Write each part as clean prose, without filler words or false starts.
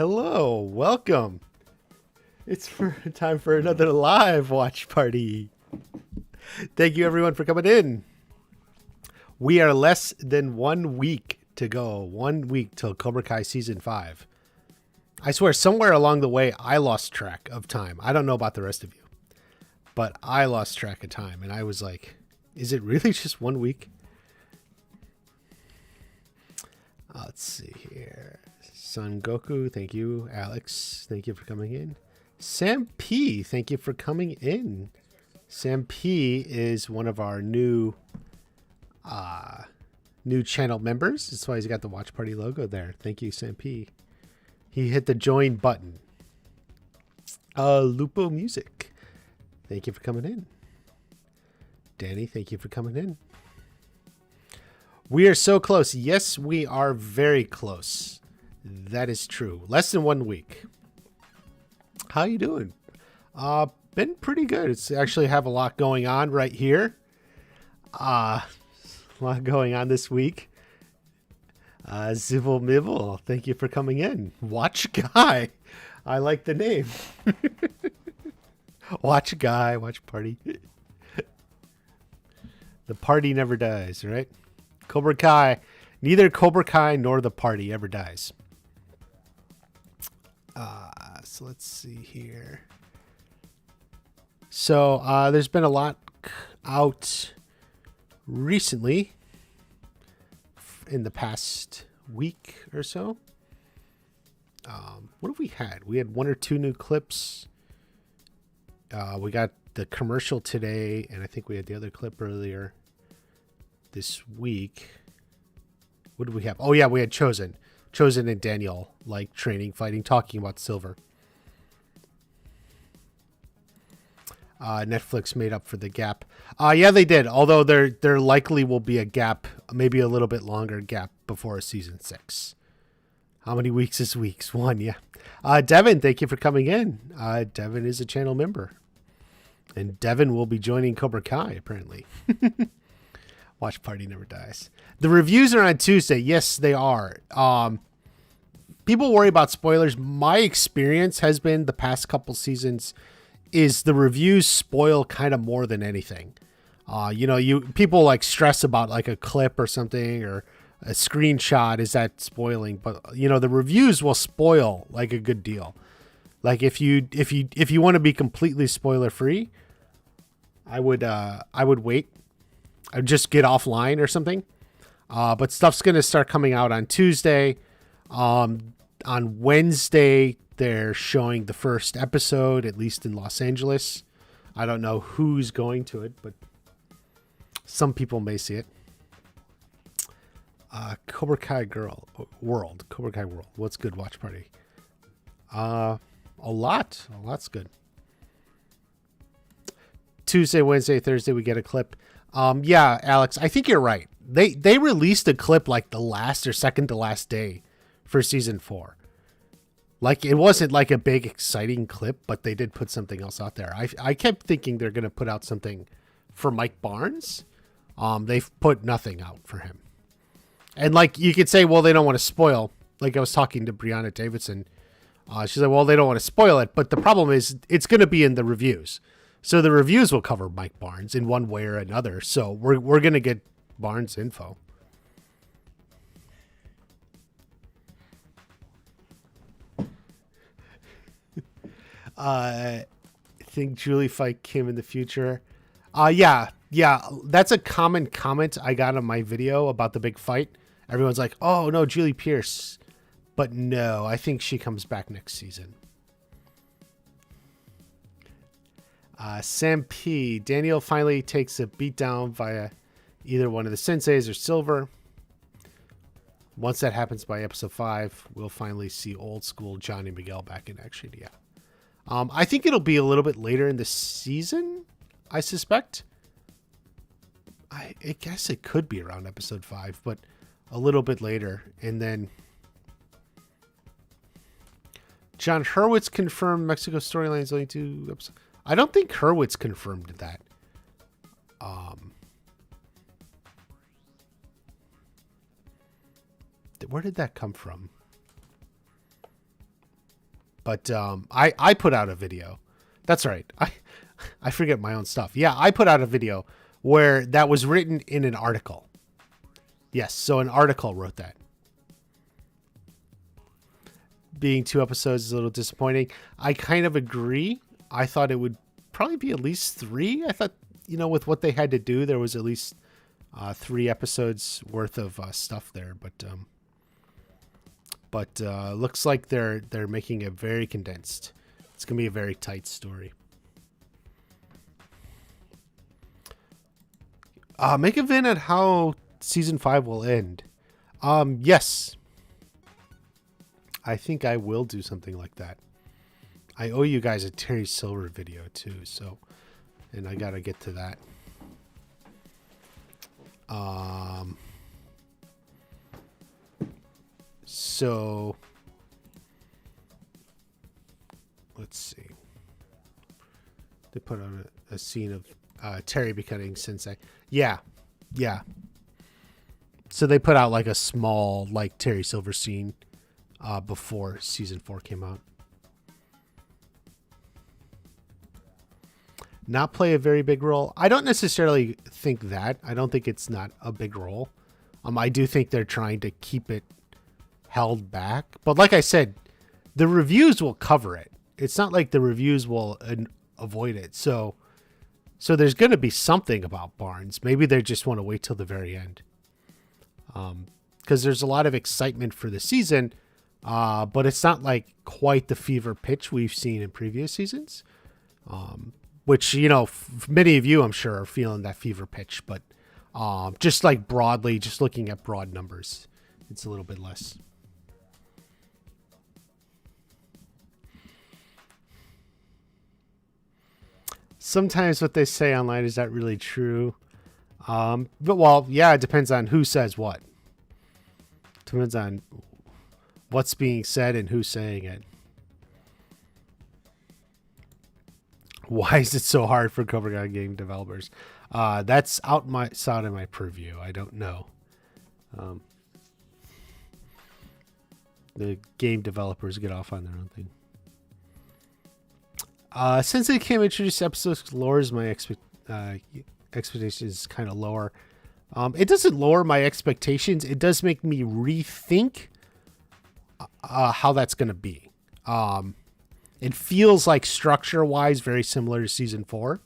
Hello, welcome. It's time for another live watch party. Thank you everyone for coming in. We are less than 1 week to go. 1 week till Cobra Kai Season 5. I swear, somewhere along the way, I lost track of time. I don't know about the rest of you, but I lost track of time. And I was like, is it really just 1 week? Let's see here. Son Goku, thank you. Alex, thank you for coming in. Sam P, thank you for coming in. Sam P is one of our new channel members. That's why he's got the watch party logo there. Thank you, Sam P. He hit the join button. Lupo Music, thank you for coming in. Danny, thank you for coming in. We are so close. Yes, we are very close. That is true. Less than 1 week. How you doing? Been pretty good. It's actually have a lot going on right here. A lot going on this week. Zibble Mibble, thank you for coming in. Watch Guy. I like the name. Watch Guy, watch party. The party never dies, right? Cobra Kai. Neither Cobra Kai nor the party ever dies. So let's see here. So there's been a lot out recently in the past week or so. What have we had? We had 1 or 2 new clips. We got the commercial today, and I think we had the other clip earlier this week. What did we have? Oh yeah, we had Chosen and Daniel, like training, fighting, talking about silver. Netflix made up for the gap. Yeah, they did. Although there likely will be a gap, maybe a little bit longer gap before season 6. How many weeks is weeks? 1, yeah. Devin, thank you for coming in. Devin is a channel member, and Devin will be joining Cobra Kai apparently. Watch party never dies. The reviews are on Tuesday. Yes, they are. People worry about spoilers. My experience has been the past couple seasons is the reviews spoil kind of more than anything. People like stress about like a clip or something or a screenshot. Is that spoiling? But the reviews will spoil like a good deal. Like if you want to be completely spoiler free, I would wait. I'd just get offline or something. But stuff's going to start coming out on Tuesday. On Wednesday, they're showing the first episode, at least in Los Angeles. I don't know who's going to it, but some people may see it. Cobra Kai World. Cobra Kai World. What's good, watch party? A lot's good. Tuesday, Wednesday, Thursday, we get a clip. Yeah, Alex, I think you're right. They released a clip like the last or second to last day for season 4. Like it wasn't like a big exciting clip, but they did put something else out there. I kept thinking they're going to put out something for Mike Barnes. They've put nothing out for him. And like you could say, well, they don't want to spoil. Like I was talking to Brianna Davidson. She's like, well, they don't want to spoil it, but the problem is it's going to be in the reviews. So the reviews will cover Mike Barnes in one way or another. So we're going to get Barnes info. I think Julie fight Kim in the future. Yeah. That's a common comment I got on my video about the big fight. Everyone's like, oh no, Julie Pierce. But no, I think she comes back next season. Sam P. Daniel finally takes a beatdown via either one of the senseis or Silver. Once that happens by episode 5, we'll finally see old school Johnny Miguel back in action. Yeah. I think it'll be a little bit later in the season, I suspect. I guess it could be around episode 5, but a little bit later. And then John Hurwitz confirmed Mexico storylines only 2 episodes. I don't think Hurwitz confirmed that. Where did that come from? But I put out a video. That's right. I forget my own stuff. Yeah, I put out a video where that was written in an article. Yes, so an article wrote that. Being 2 episodes is a little disappointing. I kind of agree. I thought it would probably be at least 3. I thought, with what they had to do, there was at least 3 episodes worth of stuff there. But looks like they're making it very condensed. It's gonna be a very tight story. Make a vin at how season 5 will end. Yes. I think I will do something like that. I owe you guys a Terry Silver video too, and I gotta get to that. So let's see. They put on a scene of Terry becoming sensei. Yeah. So they put out like a small Terry Silver scene before season 4 came out. Not play a very big role. I don't necessarily think that. I don't think it's not a big role. I do think they're trying to keep it held back. But like I said, the reviews will cover it. It's not like the reviews will avoid it. So there's going to be something about Barnes. Maybe they just want to wait till the very end. Because there's a lot of excitement for the season, but it's not like quite the fever pitch we've seen in previous seasons. Which, many of you, I'm sure, are feeling that fever pitch. But just like broadly, just looking at broad numbers, it's a little bit less. Sometimes what they say online is not really true. It depends on who says what. Depends on what's being said and who's saying it. Why is it so hard for Cobra Kai game developers? That's outside of my purview. I don't know. The game developers get off on their own thing. Since they came introduce episodes, lowers my expectations kind of lower. It doesn't lower my expectations. It does make me rethink how that's going to be. It feels like structure-wise very similar to season 4.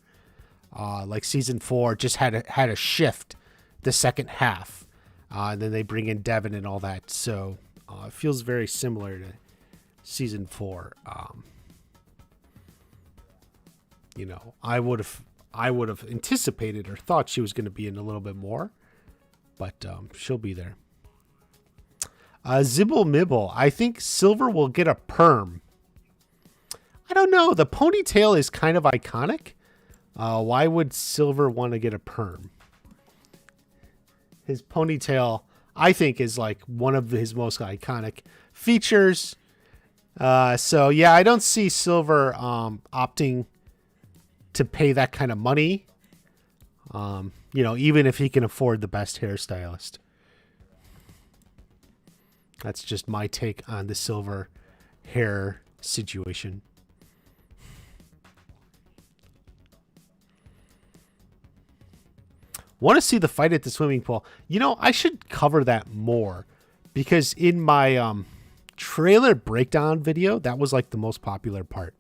Like season 4 just had a shift the second half. And then they bring in Devin and all that. So it feels very similar to season 4. I would have anticipated or thought she was going to be in a little bit more, but she'll be there. Zibble Mibble, I think Silver will get a perm. I don't know. The ponytail is kind of iconic. Why would Silver want to get a perm? His ponytail, I think, is like one of his most iconic features. I don't see Silver opting to pay that kind of money, even if he can afford the best hairstylist. That's just my take on the Silver hair situation. Want to see the fight at the swimming pool? I should cover that more because in my trailer breakdown video, that was like the most popular part.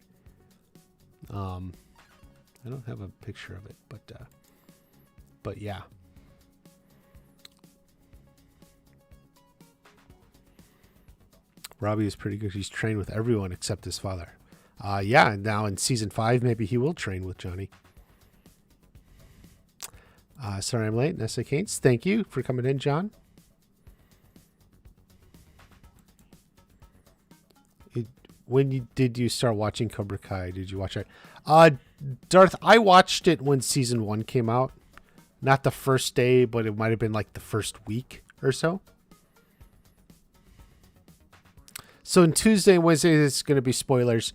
I don't have a picture of it, but yeah. Robbie is pretty good. He's trained with everyone except his father. And now in season 5, maybe he will train with Johnny. Sorry I'm late. Nessa Keynes, thank you for coming in, John. When did you start watching Cobra Kai? Did you watch it? Darth, I watched it when season 1 came out. Not the first day, but it might have been like the first week or so. So in Tuesday and Wednesday, it's going to be spoilers.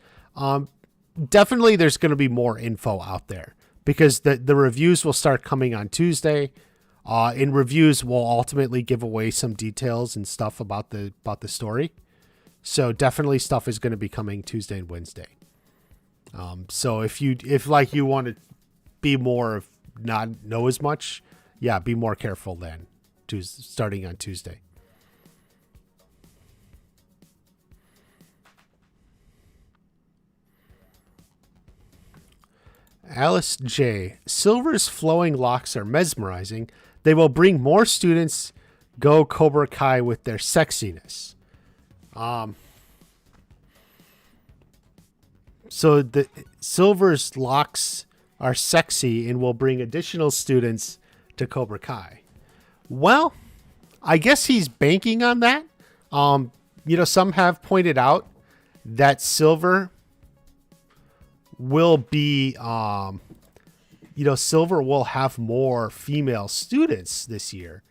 Definitely there's going to be more info out there because the reviews will start coming on Tuesday. In reviews, we'll ultimately give away some details and stuff about the story. So definitely stuff is going to be coming Tuesday and Wednesday. So if like you want to be more, not know as much, yeah, be more careful then. Starting on Tuesday. Alice J. Silver's flowing locks are mesmerizing. They will bring more students go Cobra Kai with their sexiness. So the Silver's locks are sexy and will bring additional students to Cobra Kai. Well, I guess he's banking on that. Some have pointed out that Silver will be, Silver will have more female students this year.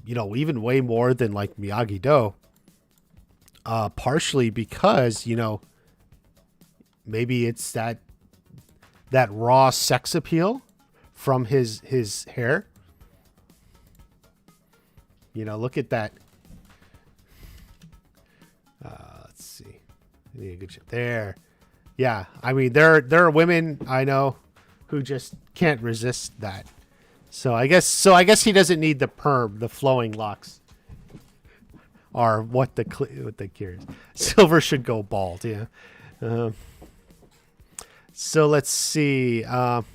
Even way more than like Miyagi-Do. Partially because, maybe it's that raw sex appeal from his hair. Look at that. Let's see. There. Yeah, I mean there are women I know who just can't resist that. So I guess he doesn't need the perm, the flowing locks, are what the cure is. Silver should go bald. Yeah. So let's see. Oh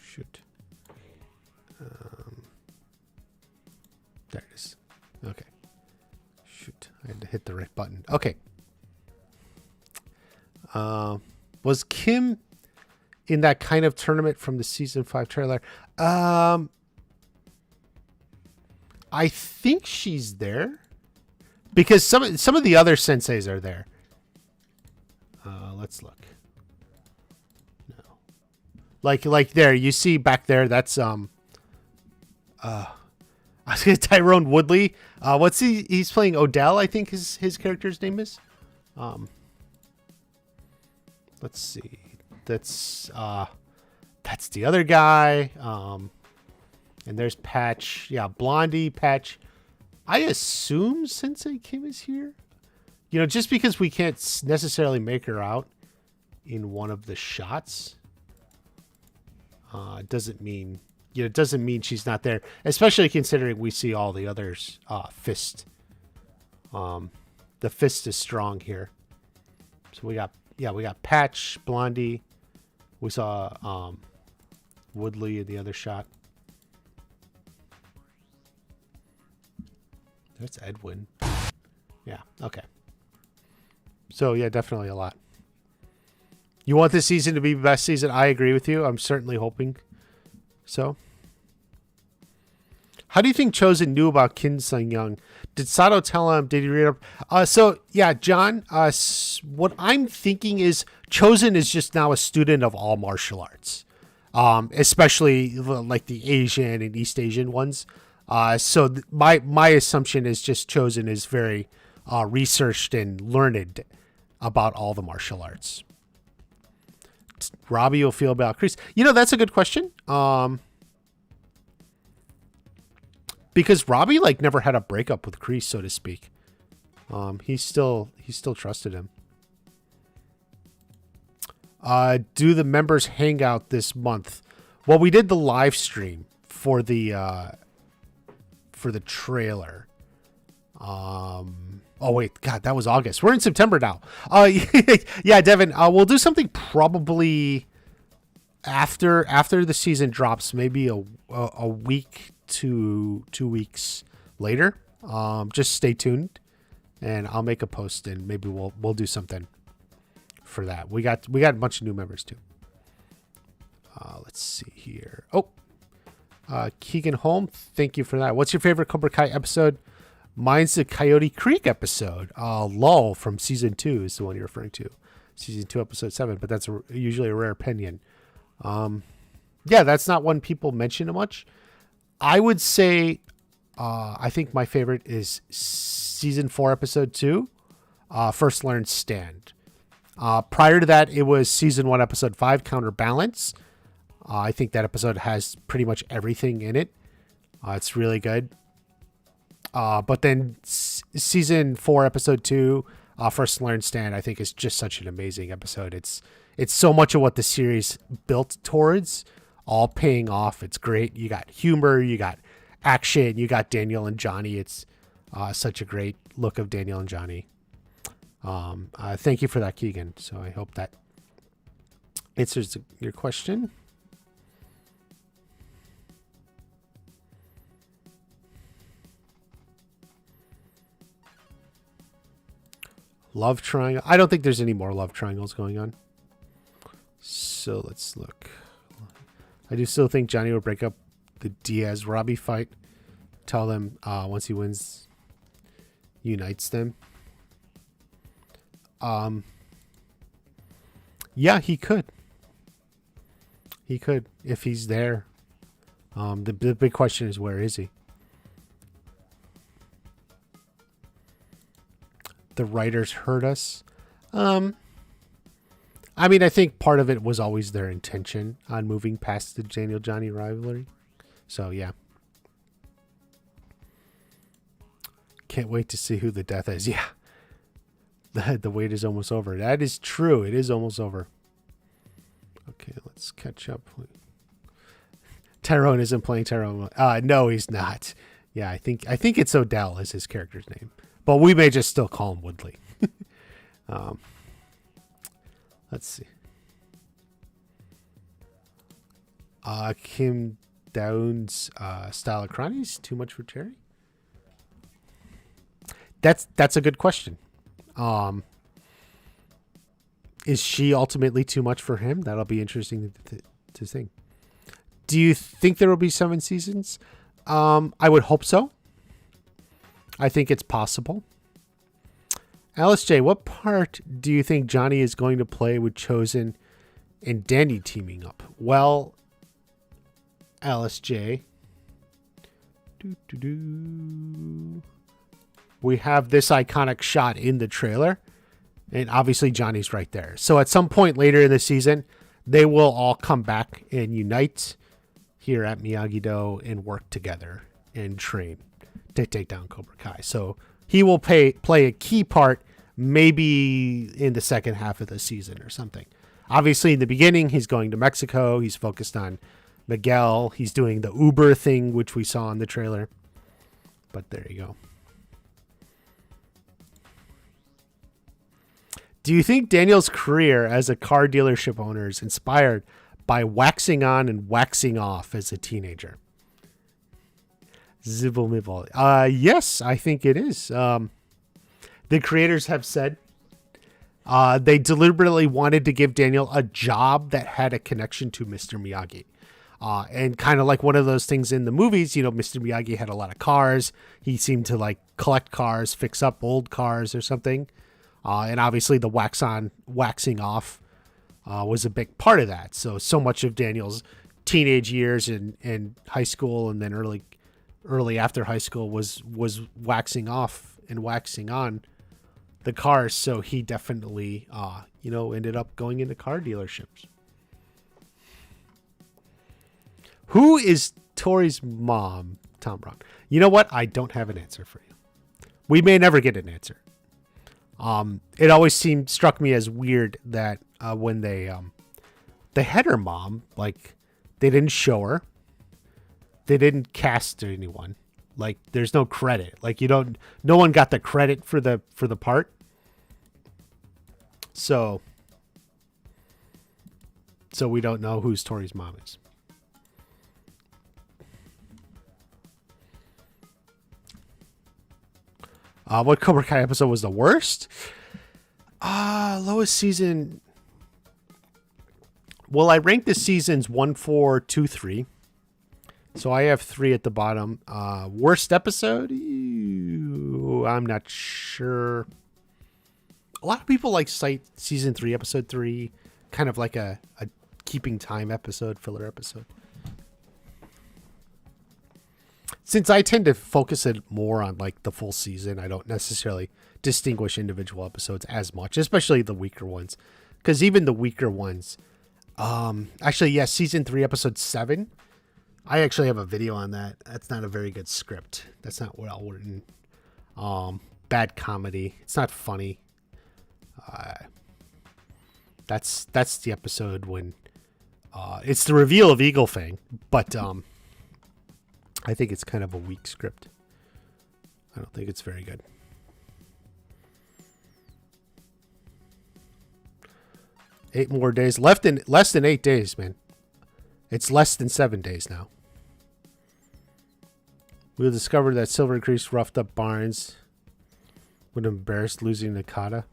shoot. There it is. Okay. Shoot, I had to hit the right button. Okay. Was Kim in that kind of tournament from the season 5 trailer? I think she's there because some of the other senseis are there. Let's look. No, like there you see back there. That's I was gonna Tyrone Woodley. What's he's playing Odell, I think his character's name is. Let's see. That's the other guy. And there's Patch. Yeah, Blondie, Patch. I assume Sensei Kim is here. Just because we can't necessarily make her out in one of the shots, doesn't mean she's not there. Especially considering we see all the others. Fist. The fist is strong here. So we got Patch, Blondie. We saw Woodley in the other shot. There's Edwin. Yeah, okay. So yeah, definitely a lot. You want this season to be the best season? I agree with you. I'm certainly hoping so. How do you think Chosen knew about Kim Sung-young? Did Sato tell him? Did he read up? So yeah, John, what I'm thinking is Chosen is just now a student of all martial arts, especially like the Asian and East Asian ones. So my assumption is just Chosen is very researched and learned about all the martial arts. Robbie will feel about Kreese. That's a good question. Because Robbie never had a breakup with Kreese, so to speak. He still trusted him. Do the members hang out this month? Well, we did the live stream for the trailer. Oh wait, God, that was August. We're in September now. Yeah, Devin, we'll do something probably after the season drops, maybe a week to 2 weeks later. Just stay tuned, and I'll make a post, and maybe we'll do something for that. We got a bunch of new members too. Let's see here. Oh, Keegan Holm, thank you for that. What's your favorite Cobra Kai episode? Mine's the Coyote Creek episode. Lull from season 2 is the one you're referring to. Season 2, episode 7, but that's usually a rare opinion. Yeah, that's not one people mention much. I would say, I think my favorite is season 4, episode 2, First Learn Stand. Prior to that, it was season 1, episode 5, Counterbalance. I think that episode has pretty much everything in it. It's really good. But then season 4, episode 2, First Learn Stand, I think is just such an amazing episode. It's so much of what the series built towards, all paying off. It's great. You got humor, you got action, you got Daniel and Johnny. It's such a great look of Daniel and Johnny. Thank you for that, Keegan. So I hope that answers your question. Love triangle. I don't think there's any more love triangles going on. So let's look. I do still think Johnny will break up the Diaz-Robbie fight. Tell them once he wins, unites them. Yeah, he could. He could if he's there. The big question is, where is he? The writers hurt us. I mean, I think part of it was always their intention on moving past the Daniel Johnny rivalry. So yeah. Can't wait to see who the death is. Yeah. The wait is almost over. That is true. It is almost over. Okay, let's catch up. Tyrone isn't playing Tyrone. No, he's not. Yeah, I think it's Odell is his character's name. But we may just still call him Woodley. Let's see. Kim Downs' style of cronies, too much for Cherry? That's a good question. Is she ultimately too much for him? That'll be interesting to think. Do you think there will be 7 seasons? I would hope so. I think it's possible. Alice J, what part do you think Johnny is going to play with Chosen and Danny teaming up? Well, Alice J, we have this iconic shot in the trailer, and obviously Johnny's right there. So at some point later in the season, they will all come back and unite here at Miyagi-Do and work together and train to take down Cobra Kai. So he will play a key part maybe in the second half of the season or something. Obviously, in the beginning, he's going to Mexico. He's focused on Miguel. He's doing the Uber thing, which we saw in the trailer. But there you go. Do you think Daniel's career as a car dealership owner is inspired by waxing on and waxing off as a teenager? Zibble mibble. Yes, I think it is. The creators have said they deliberately wanted to give Daniel a job that had a connection to Mr. Miyagi. And kind of like one of those things in the movies, Mr. Miyagi had a lot of cars. He seemed to like collect cars, fix up old cars or something. And obviously the wax on, waxing off was a big part of that. So much of Daniel's teenage years and high school and then early after high school was waxing off and waxing on the cars. So he definitely, ended up going into car dealerships. Who is Tori's mom, Tom Brown? You know what? I don't have an answer for you. We may never get an answer. It always struck me as weird that when they had her mom, like they didn't show her, they didn't cast anyone, like there's no credit, like no one got the credit for the part. So we don't know who's Tori's mom is. What Cobra Kai episode was the worst? Lowest season. Well, I ranked the seasons 1, 4, 2, 3. So I have 3 at the bottom. Worst episode? I'm not sure. A lot of people cite season 3, episode 3, kind of like a keeping time episode, filler episode. Since I tend to focus it more on the full season, I don't necessarily distinguish individual episodes as much, especially the weaker ones. Because even the weaker ones, season 3, episode 7 I actually have a video on that. That's not a very good script. That's not well written. Bad comedy. It's not funny. That's the episode when it's the reveal of Eagle Fang, but I think it's kind of a weak script. I don't think it's very good. Eight more days left in less than 8 days, man. It's less than 7 days now. We'll discover that Silver Crease roughed up Barnes. Would embarrass losing Nakata.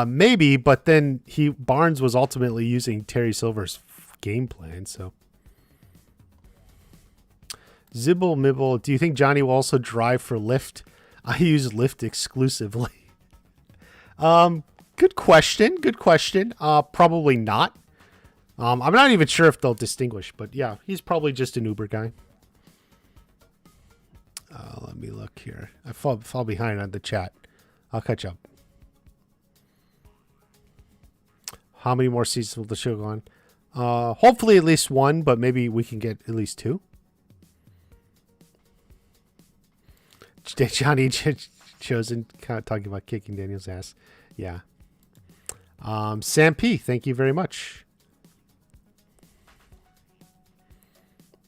Maybe, but then Barnes was ultimately using Terry Silver's game plan, so. Zibble Mibble, do you think Johnny will also drive for Lyft? I use Lyft exclusively. Good question. Probably not. I'm not even sure if they'll distinguish, but yeah, he's probably just an Uber guy. Let me look here. I fall behind on the chat. I'll catch up. How many more seasons will the show go on? Hopefully at least one, but maybe we can get at least two. Johnny chosen kind of talking about kicking Daniel's ass. Yeah. Sam P, thank you very much.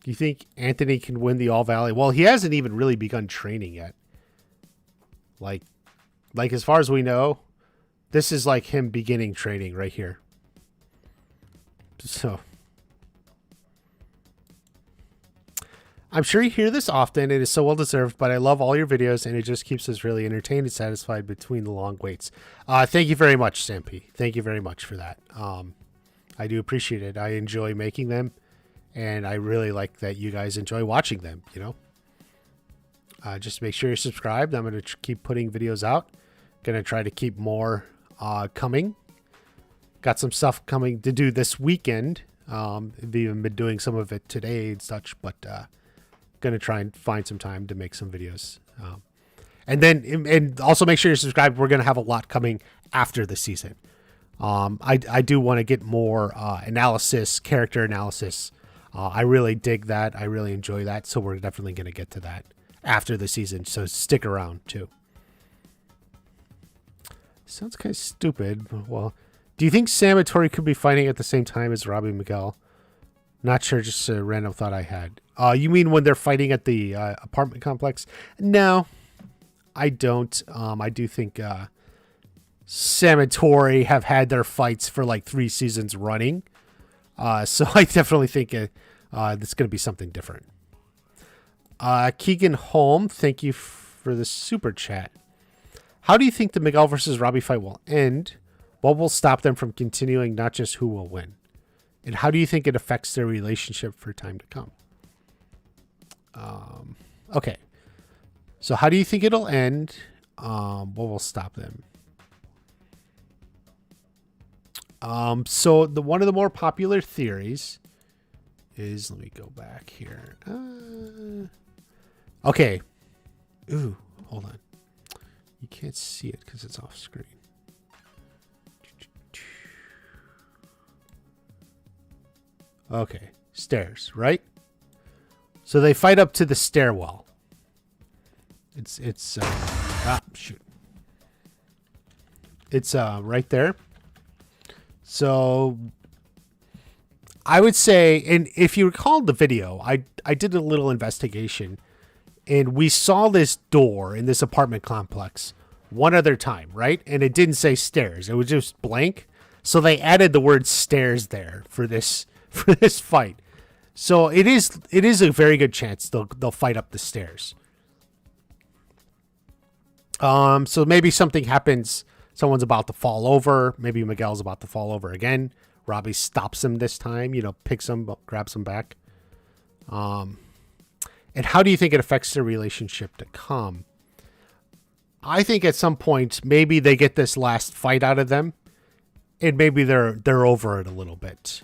Do you think Anthony can win the All Valley? Well, he hasn't even really begun training yet. Like as far as we know, this is like him beginning training right here. So I'm sure you hear this often. It is so well deserved, but I love all your videos and it just keeps us really entertained and satisfied between the long waits. Thank you very much, Sam P. Thank you very much for that. I do appreciate it. I enjoy making them. And I really like that you guys enjoy watching them, you know. Just make sure you're subscribed. I'm going to keep putting videos out. Going to try to keep more coming. Got some stuff coming to do this weekend. I've even been doing some of it today and such, but going to try and find some time to make some videos. And also make sure you're subscribed. We're going to have a lot coming after the season. I do want to get more analysis, character analysis. I really dig that. I really enjoy that. So we're definitely going to get to that after the season. So stick around too. Sounds kind of stupid. Well, do you think Sam and Tori could be fighting at the same time as Robbie and Miguel? Not sure. Just a random thought I had. You mean when they're fighting at the apartment complex? No, I don't. I do think Sam and Tori have had their fights for like 3 seasons running. So I definitely think it's going to be something different. Keegan Holm, thank you for the super chat. How do you think the Miguel versus Robbie fight will end? What will stop them from continuing, not just who will win? And how do you think it affects their relationship for time to come? Okay. So how do you think it'll end? What will stop them? So one of the more popular theories is, let me go back here. Okay. Ooh, hold on. You can't see it because it's off screen. Okay. Stairs, right? So they fight up to the stairwell. It's right there. So I would say, and if you recall the video, I did a little investigation and we saw this door in this apartment complex one other time, right? And it didn't say stairs. It was just blank. So they added the word stairs there for this fight. So it is a very good chance they'll fight up the stairs. So maybe something happens. Someone's about to fall over. Maybe Miguel's about to fall over again. Robbie stops him this time, picks him, grabs him back. And how do you think it affects their relationship to come? I think at some point, maybe they get this last fight out of them and maybe they're over it a little bit.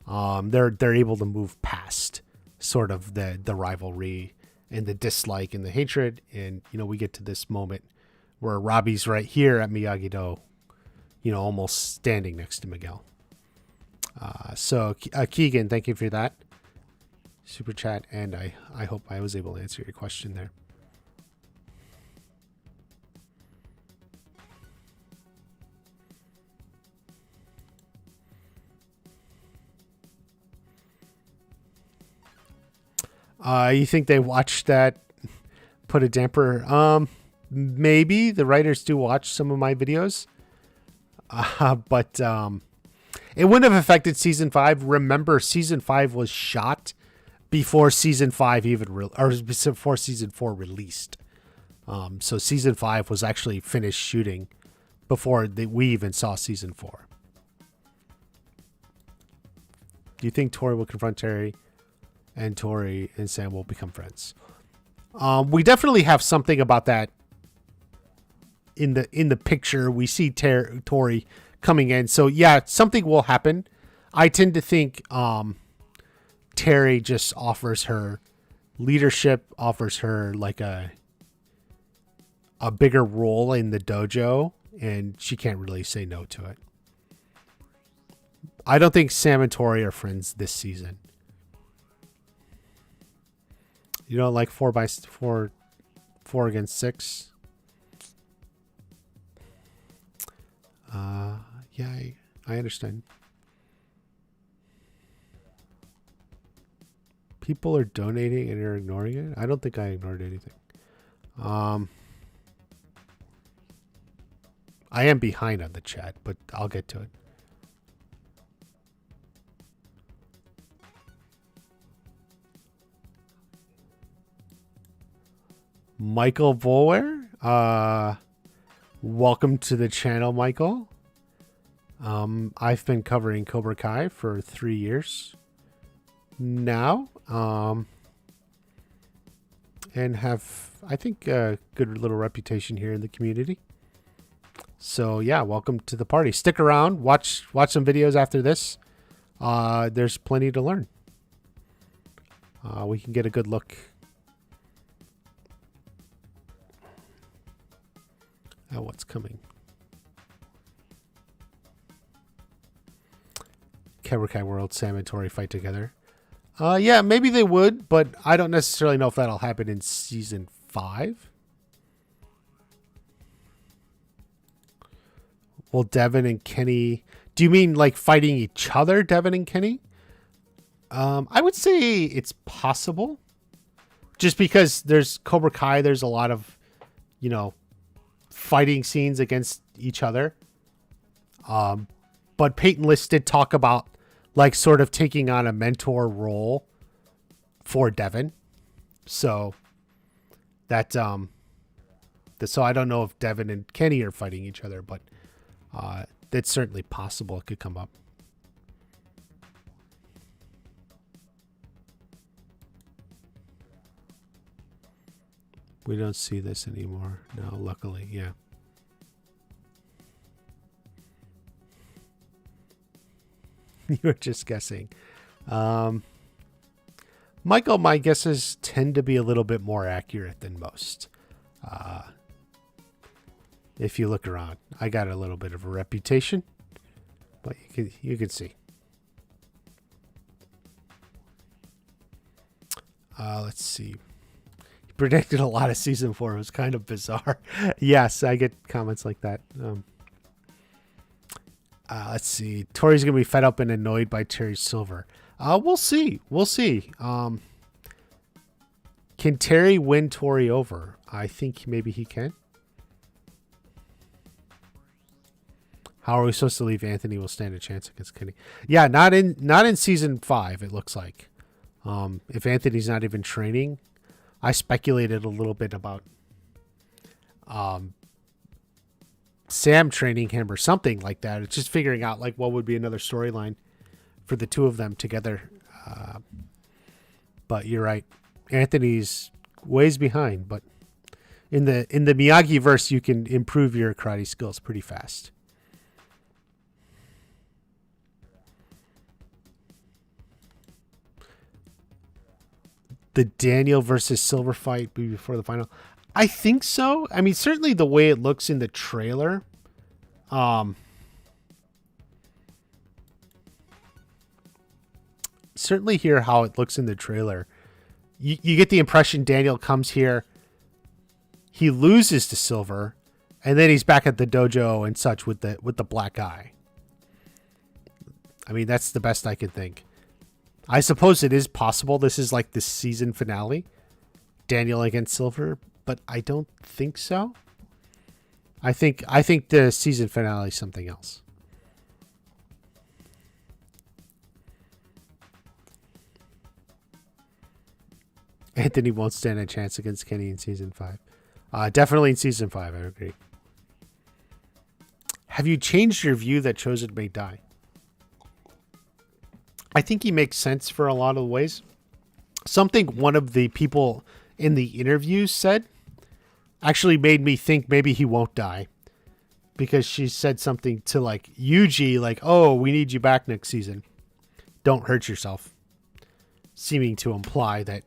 They're able to move past sort of the rivalry and the dislike and the hatred. And, we get to this moment where Robbie's right here at Miyagi-Do, almost standing next to Miguel. So Keegan, thank you for that. super chat, and I hope I was able to answer your question there. You think they watched that put a damper? Maybe the writers do watch some of my videos, but it wouldn't have affected season 5. Remember, season 5 was shot before season 5 or before season 4 released. So season 5 was actually finished shooting before we even saw season 4. Do you think Tori will confront Terry, and Tori and Sam will become friends? We definitely have something about that in the picture. We see Tori coming in, so yeah, something will happen. I tend to think Terry just offers her leadership, offers her like a bigger role in the dojo, and she can't really say no to it. I don't think Sam and Tori are friends this season. You don't like 4 against 6? Yeah, I understand. People are donating and you're ignoring it? I don't think I ignored anything. I am behind on the chat, but I'll get to it. Michael Bower, welcome to the channel, Michael. I've been covering Cobra Kai for 3 years now, and have, I think, a good little reputation here in the community. So yeah, welcome to the party. Stick around, watch some videos after this. There's plenty to learn. We can get a good look at what's coming. Cobra Kai World, Sam and Tori fight together. Yeah, maybe they would, but I don't necessarily know if that'll happen in season 5. Well, Devin and Kenny... Do you mean like fighting each other, Devin and Kenny? I would say it's possible. Just because there's Cobra Kai, there's a lot of, fighting scenes against each other. But Peyton List did talk about like sort of taking on a mentor role for Devin. So that so I don't know if Devin and Kenny are fighting each other, but it's certainly possible it could come up. We don't see this anymore. No, luckily, yeah. You were just guessing. Michael, my guesses tend to be a little bit more accurate than most. If you look around, I got a little bit of a reputation, but you can see. Let's see. He predicted a lot of season 4. It was kind of bizarre. Yes, I get comments like that. Let's see. Tori's going to be fed up and annoyed by Terry Silver. We'll see. We'll see. Can Terry win Tori over? I think maybe he can. How are we supposed to believe Anthony will stand a chance against Kenny? Yeah, not in season 5, it looks like. If Anthony's not even training, I speculated a little bit about Sam training him or something like that. It's just figuring out like what would be another storyline for the two of them together. But you're right. Anthony's ways behind, but in the Miyagi verse, you can improve your karate skills pretty fast. The Daniel versus Silver fight before the final. I think so. I mean, certainly the way it looks in the trailer. certainly hear how it looks in the trailer. You get the impression Daniel comes here, he loses to Silver, and then he's back at the dojo and such with the black eye. I mean, that's the best I can think. I suppose it is possible this is like the season finale, Daniel against Silver, but I don't think so. I think the season finale is something else. Anthony won't stand a chance against Kenny in season 5. Definitely in season 5, I agree. Have you changed your view that Chosen may die? I think he makes sense for a lot of ways. Something one of the people in the interviews said actually made me think maybe he won't die. Because she said something to like Yuji, like, oh, we need you back next season. Don't hurt yourself. Seeming to imply that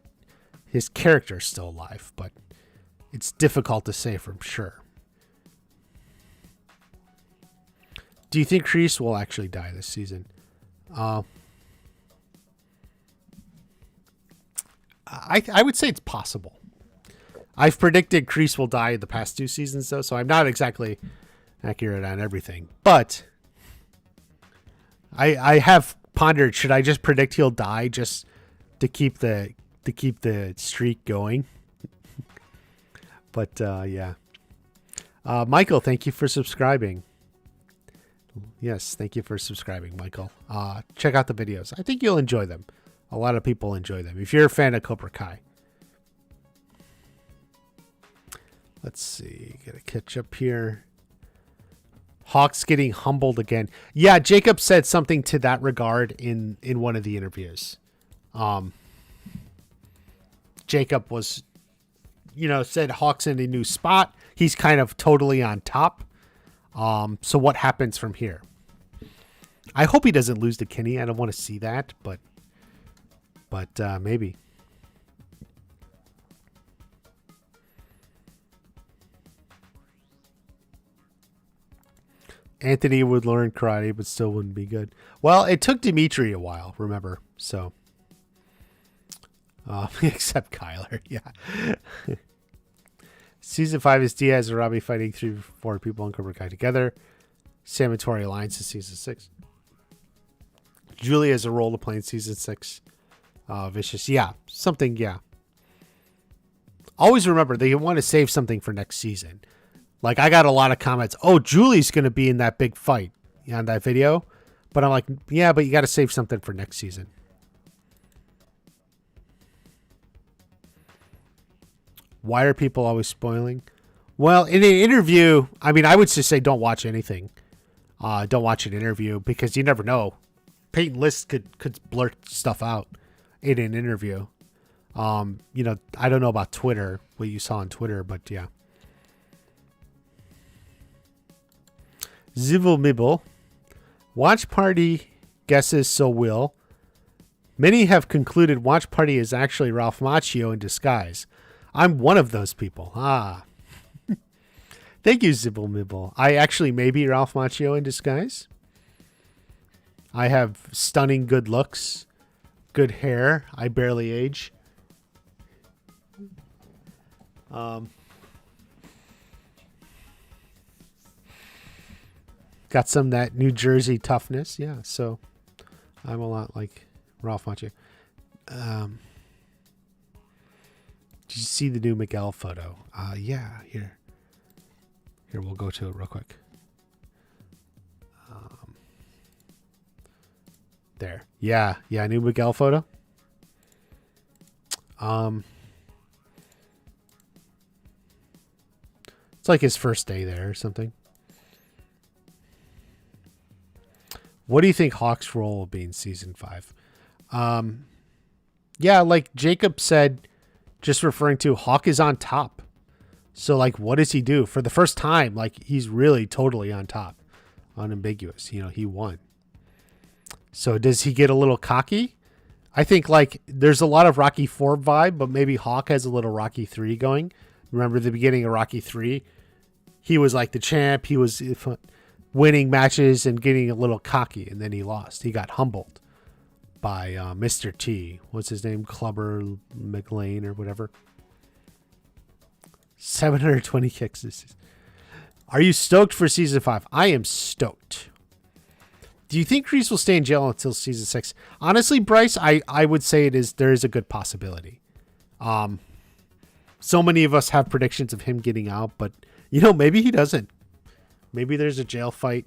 his character is still alive, but it's difficult to say for sure. Do you think Kreese will actually die this season? I would say it's possible. I've predicted Kreese will die the past 2 seasons, though, so I'm not exactly accurate on everything. But I have pondered, should I just predict he'll die just to keep the streak going? But yeah. Michael, thank you for subscribing. Yes, thank you for subscribing, Michael. Check out the videos. I think you'll enjoy them. A lot of people enjoy them. If you're a fan of Cobra Kai. Let's see. Gotta catch up here. Hawks getting humbled again. Yeah, Jacob said something to that regard in one of the interviews. Jacob was, said Hawks in a new spot. He's kind of totally on top. So what happens from here? I hope he doesn't lose to Kenny. I don't want to see that, but maybe. Anthony would learn karate, but still wouldn't be good. Well, it took Dimitri a while, remember? So, except Kyler, yeah. Season 5 is Diaz and Robbie fighting 3-4 people in Cobra Kai together. Sam and Tori Alliance is season 6. Julie has a role to play in season 6. Vicious, yeah, something, yeah. Always remember, they want to save something for next season. Like, I got a lot of comments, oh, Julie's going to be in that big fight on that video. But I'm like, yeah, but you got to save something for next season. Why are people always spoiling? Well, in an interview, I mean, I would just say don't watch anything. Don't watch an interview because you never know. Peyton List could blurt stuff out in an interview. I don't know about Twitter, what you saw on Twitter, but yeah. Zivil Mibble. Watch Party guesses so will. Many have concluded Watch Party is actually Ralph Macchio in disguise. I'm one of those people. Thank you, Zibble Mibble. I actually may be Ralph Macchio in disguise. I have stunning good looks, good hair. I barely age. Got some of that New Jersey toughness. Yeah, so I'm a lot like Ralph Macchio. Did you see the new Miguel photo? Yeah, here. Here, we'll go to it real quick. There. Yeah, new Miguel photo. It's like his first day there or something. What do you think Hawk's role will be in season 5? Yeah, like Jacob said, just referring to Hawk is on top. So, like, what does he do? For the first time, like, he's really totally on top. Unambiguous. He won. So, does he get a little cocky? I think, like, there's a lot of Rocky 4 vibe, but maybe Hawk has a little Rocky 3 going. Remember the beginning of Rocky 3? He was, like, the champ. He was winning matches and getting a little cocky, and then he lost. He got humbled. by Mr. T. What's his name? Clubber McLean or whatever. 720 kicks this season. Are you stoked for season 5? I am stoked. Do you think Reese will stay in jail until season 6? Honestly, Bryce, I would say there is a good possibility. So many of us have predictions of him getting out, but maybe he doesn't. Maybe there's a jail fight.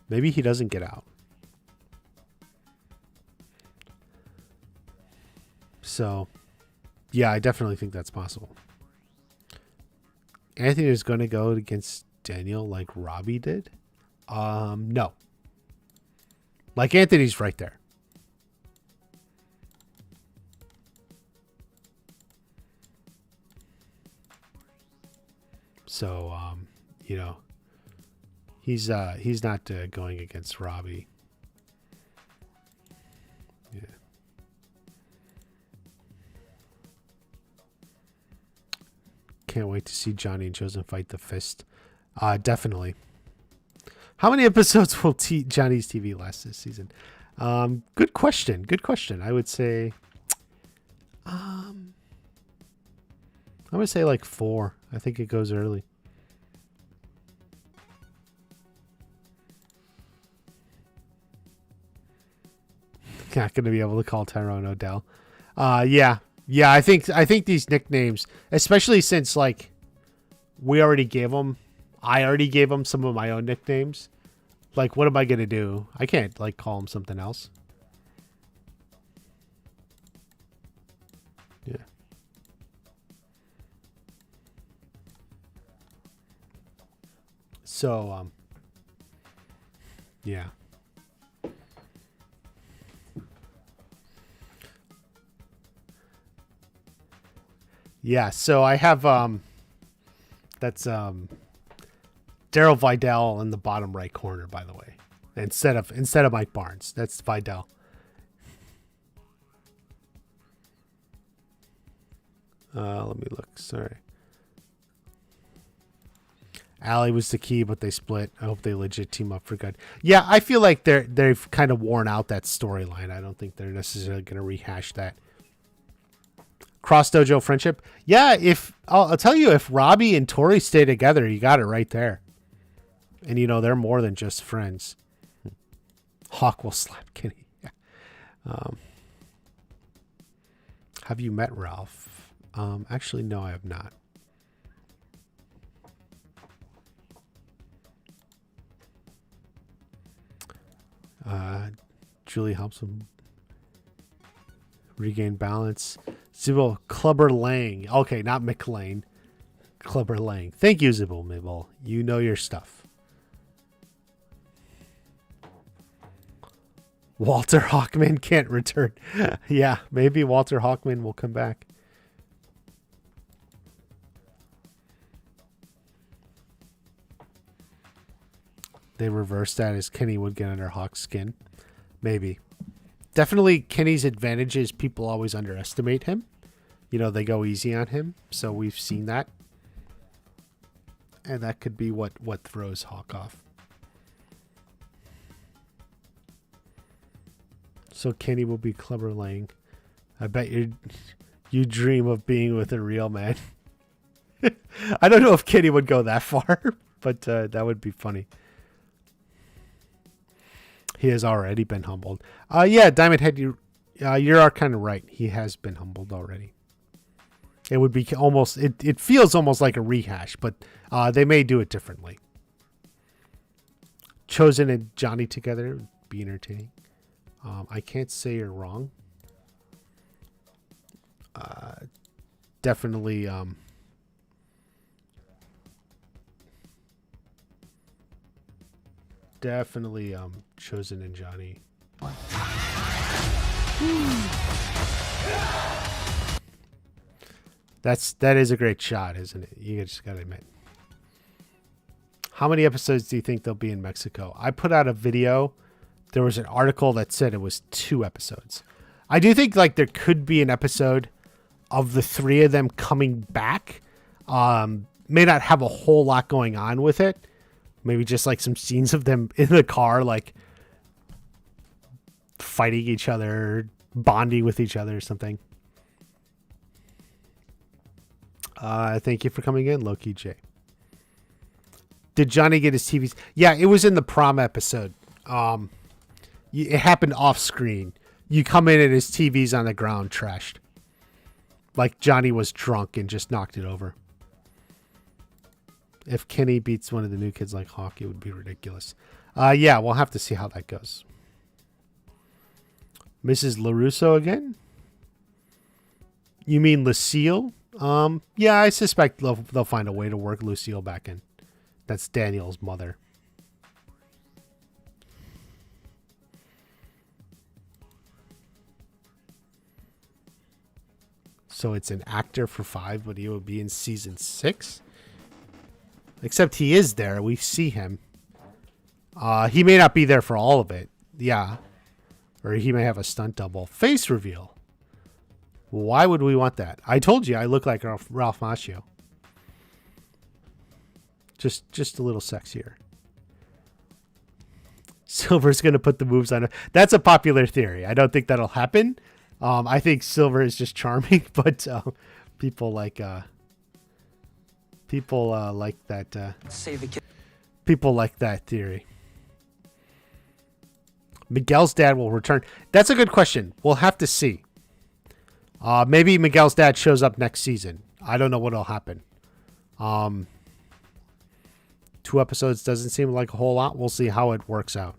Maybe he doesn't get out. So, yeah, I definitely think that's possible. Anthony is going to go against Daniel like Robbie did? No. Like Anthony's right there. So, he's not going against Robbie. Yeah. Can't wait to see Johnny and Chosen fight the Fist. Definitely. How many episodes will Johnny's TV last this season? Good question. Good question. I would say, I would say like 4. I think it goes early. Not going to be able to call Tyrone Odell. Yeah. I think these nicknames, especially since like I already gave him some of my own nicknames. Like, what am I going to do? I can't like call him something else. Yeah. So, yeah. Yeah, so I have that's Daryl Vidal in the bottom right corner, by the way. Instead of Mike Barnes. That's Vidal. Let me look. Sorry. Allie was the key, but they split. I hope they legit team up for good. Yeah, I feel like they've kind of worn out that storyline. I don't think they're necessarily going to rehash that. Cross dojo friendship. Yeah, I'll tell you, if Robbie and Tori stay together, you got it right there. And they're more than just friends. Hawk will slap Kenny. Have you met Ralph? Actually, no, I have not. Julie helps him regain balance. Zibble Clubber Lang. Okay, not McLean. Clubber Lang. Thank you, Zibble Mibble. You know your stuff. Walter Hawkman can't return. Yeah, maybe Walter Hawkman will come back. They reversed that as Kenny would get under Hawk's skin. Maybe. Definitely Kenny's advantage is people always underestimate him. They go easy on him. So we've seen that. And that could be what throws Hawk off. So Kenny will be Clubber Lang. I bet you dream of being with a real man. I don't know if Kenny would go that far, but that would be funny. He has already been humbled. Yeah, Diamond Head, you are kind of right. He has been humbled already. It would be almost, it feels almost like a rehash, but they may do it differently. Chosen and Johnny together would be entertaining. I can't say you're wrong. Definitely. Definitely Chosen and Johnny. That is a great shot, isn't it? You just gotta admit. How many episodes do you think they'll be in Mexico? I put out a video. There was an article that said it was 2 episodes. I do think like there could be an episode of the 3 of them coming back. May not have a whole lot going on with it. Maybe just like some scenes of them in the car, like fighting each other, bonding with each other or something. Thank you for coming in, Loki J. Did Johnny get his TVs? Yeah, it was in the prom episode. It happened off screen. You come in and his TV's on the ground, trashed. Like Johnny was drunk and just knocked it over. If Kenny beats one of the new kids like Hawk, it would be ridiculous. Yeah, we'll have to see how that goes. Mrs. LaRusso again? You mean Lucille? Yeah, I suspect they'll find a way to work Lucille back in. That's Daniel's mother. So it's an actor for 5, but he will be in season 6? Except he is there. We see him. He may not be there for all of it. Yeah. Or he may have a stunt double. Face reveal. Why would we want that? I told you I look like Ralph Macchio. Just a little sexier. Silver's going to put the moves on her. That's a popular theory. I don't think that'll happen. I think Silver is just charming, but people like that. Save the kid. People like that theory. Miguel's dad will return. That's a good question. We'll have to see. Maybe Miguel's dad shows up next season. I don't know what'll happen. 2 episodes doesn't seem like a whole lot. We'll see how it works out.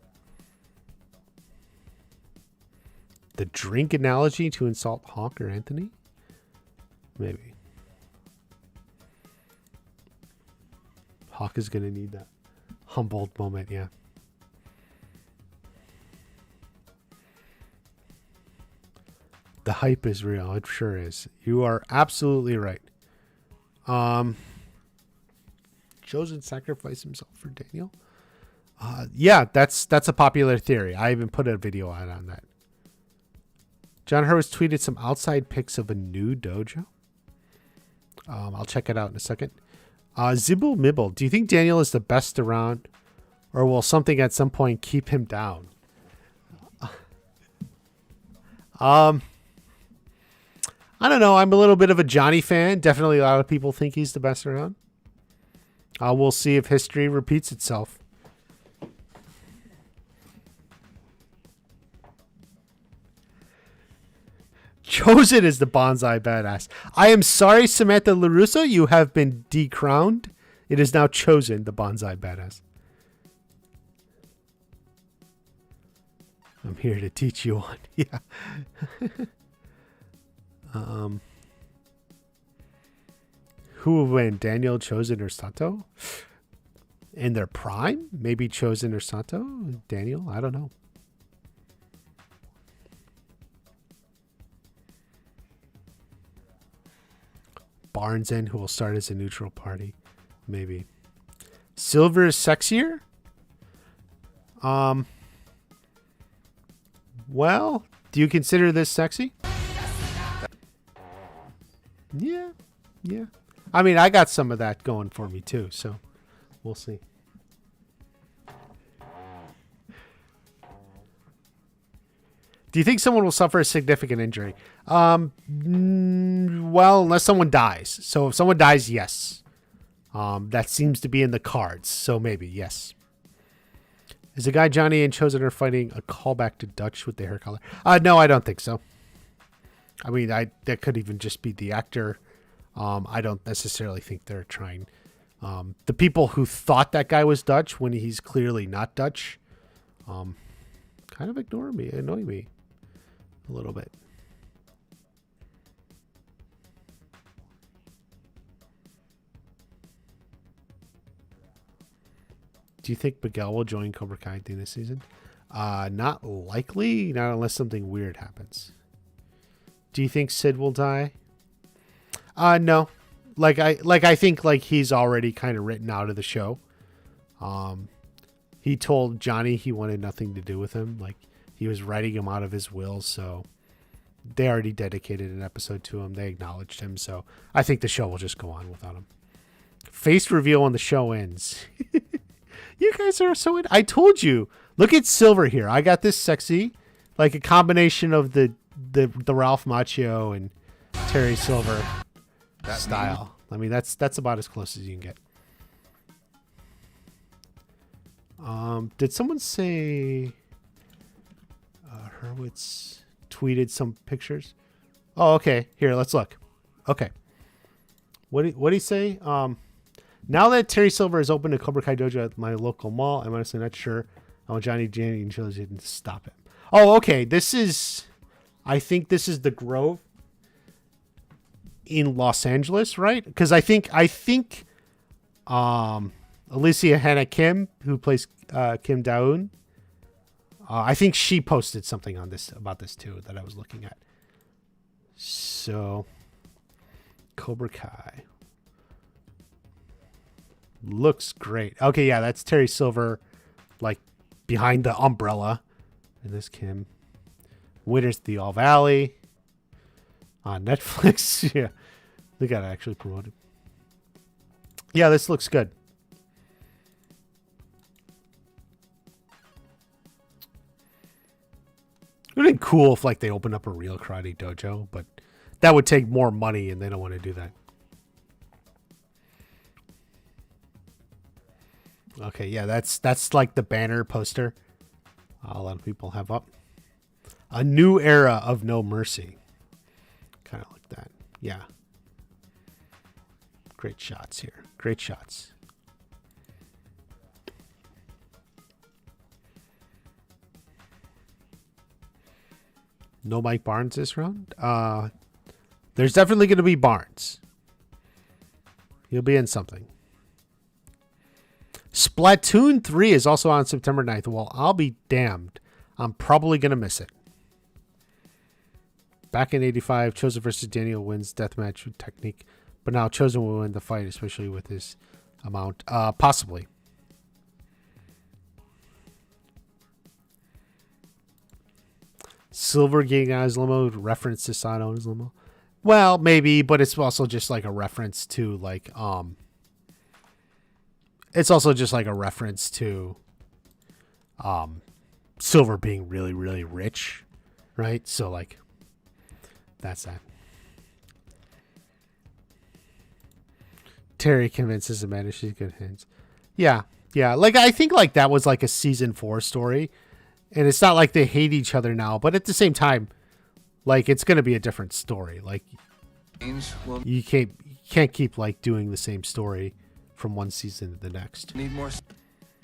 The drink analogy to insult Hawk or Anthony? Maybe. Hawk is going to need that humbled moment, yeah. The hype is real. It sure is. You are absolutely right. Chosen sacrifice himself for Daniel? Yeah, that's a popular theory. I even put a video out on that. John Hurwitz tweeted some outside pics of a new dojo. I'll check it out in a second. Zibble Mibble, do you think Daniel is the best around, or will something at some point keep him down? I don't know. I'm a little bit of a Johnny fan. Definitely a lot of people think he's the best around. We'll see if history repeats itself. Chosen is the bonsai badass. I am sorry, Samantha LaRusso, you have been decrowned. It is now Chosen, the bonsai badass. I'm here to teach you one. Yeah. Who will win, Daniel, Chosen, or Sato? In their prime? Maybe Chosen or Sato? Daniel? I don't know. Barnes in, who will start as a neutral party. Maybe. Silver is sexier? Well, do you consider this sexy? Yeah. I mean, I got some of that going for me too, so we'll see. Do you think someone will suffer a significant injury? Well, unless someone dies. So if someone dies, yes. That seems to be in the cards, so maybe, yes. Is the guy Johnny and Chosen are fighting a callback to Dutch with the hair color? No, I don't think so. I mean, that could even just be the actor. I don't necessarily think they're trying. The people who thought that guy was Dutch when he's clearly not Dutch, kind of annoy me a little bit. Do you think Miguel will join Cobra Kai at the end of the season? Not likely, not unless something weird happens. Do you think Sid will die? No. I think he's already kind of written out of the show. He told Johnny he wanted nothing to do with him. Like, he was writing him out of his will, so they already dedicated an episode to him. They acknowledged him, so I think the show will just go on without him. Face reveal when the show ends. You guys are so I told you. Look at Silver here. I got this sexy like a combination of the Ralph Macchio and Terry Silver style. I mean, that's about as close as you can get. Did someone say Hurwitz tweeted some pictures? Oh, okay. Here, let's look. Okay. What did he say? Now that Terry Silver has opened a Cobra Kai dojo at my local mall, I'm honestly not sure how Johnny and Chili didn't stop him. Oh, okay. I think this is the Grove in Los Angeles, right? Because I think Alicia Hannah Kim, who plays Kim Daeun, I think she posted something on this about this too that I was looking at. So, Cobra Kai looks great. Okay, yeah, that's Terry Silver, like behind the umbrella, and this Kim. Winners the All Valley on Netflix. Yeah, they got actually promoted. Yeah, this looks good. It would have been cool if like they opened up a real karate dojo, but that would take more money, and they don't want to do that. Okay, yeah, that's like the banner poster a lot of people have up. A new era of No Mercy. Kind of like that. Yeah. Great shots here. Great shots. No Mike Barnes this round? There's definitely going to be Barnes. He'll be in something. Splatoon 3 is also on September 9th. Well, I'll be damned. I'm probably going to miss it. Back in 85, Chosen versus Daniel wins deathmatch with technique. But now Chosen will win the fight, especially with his amount. Possibly. Silver getting out his limo, reference to Sato in his limo. Well, maybe, but it's also just like a reference to like it's also just like a reference to Silver being really, really rich, right? So like that's that. Terry convinces Amanda she's good hands. Yeah. Like I think like that was like a season 4 story. And it's not like they hate each other now, but at the same time, like it's gonna be a different story. Like you can't keep like doing the same story from one season to the next. Need more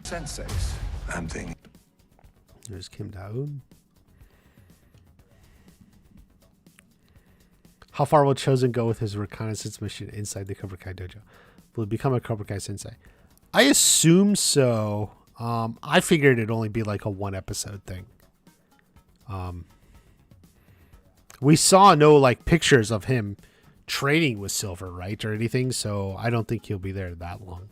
senseis. I'm thinking. There's Kim Daeun. How far will Chosen go with his reconnaissance mission inside the Cobra Kai dojo? Will he become a Cobra Kai sensei? I assume so. I figured it'd only be like a 1 episode thing. We saw no like pictures of him training with Silver, right, or anything, so I don't think he'll be there that long.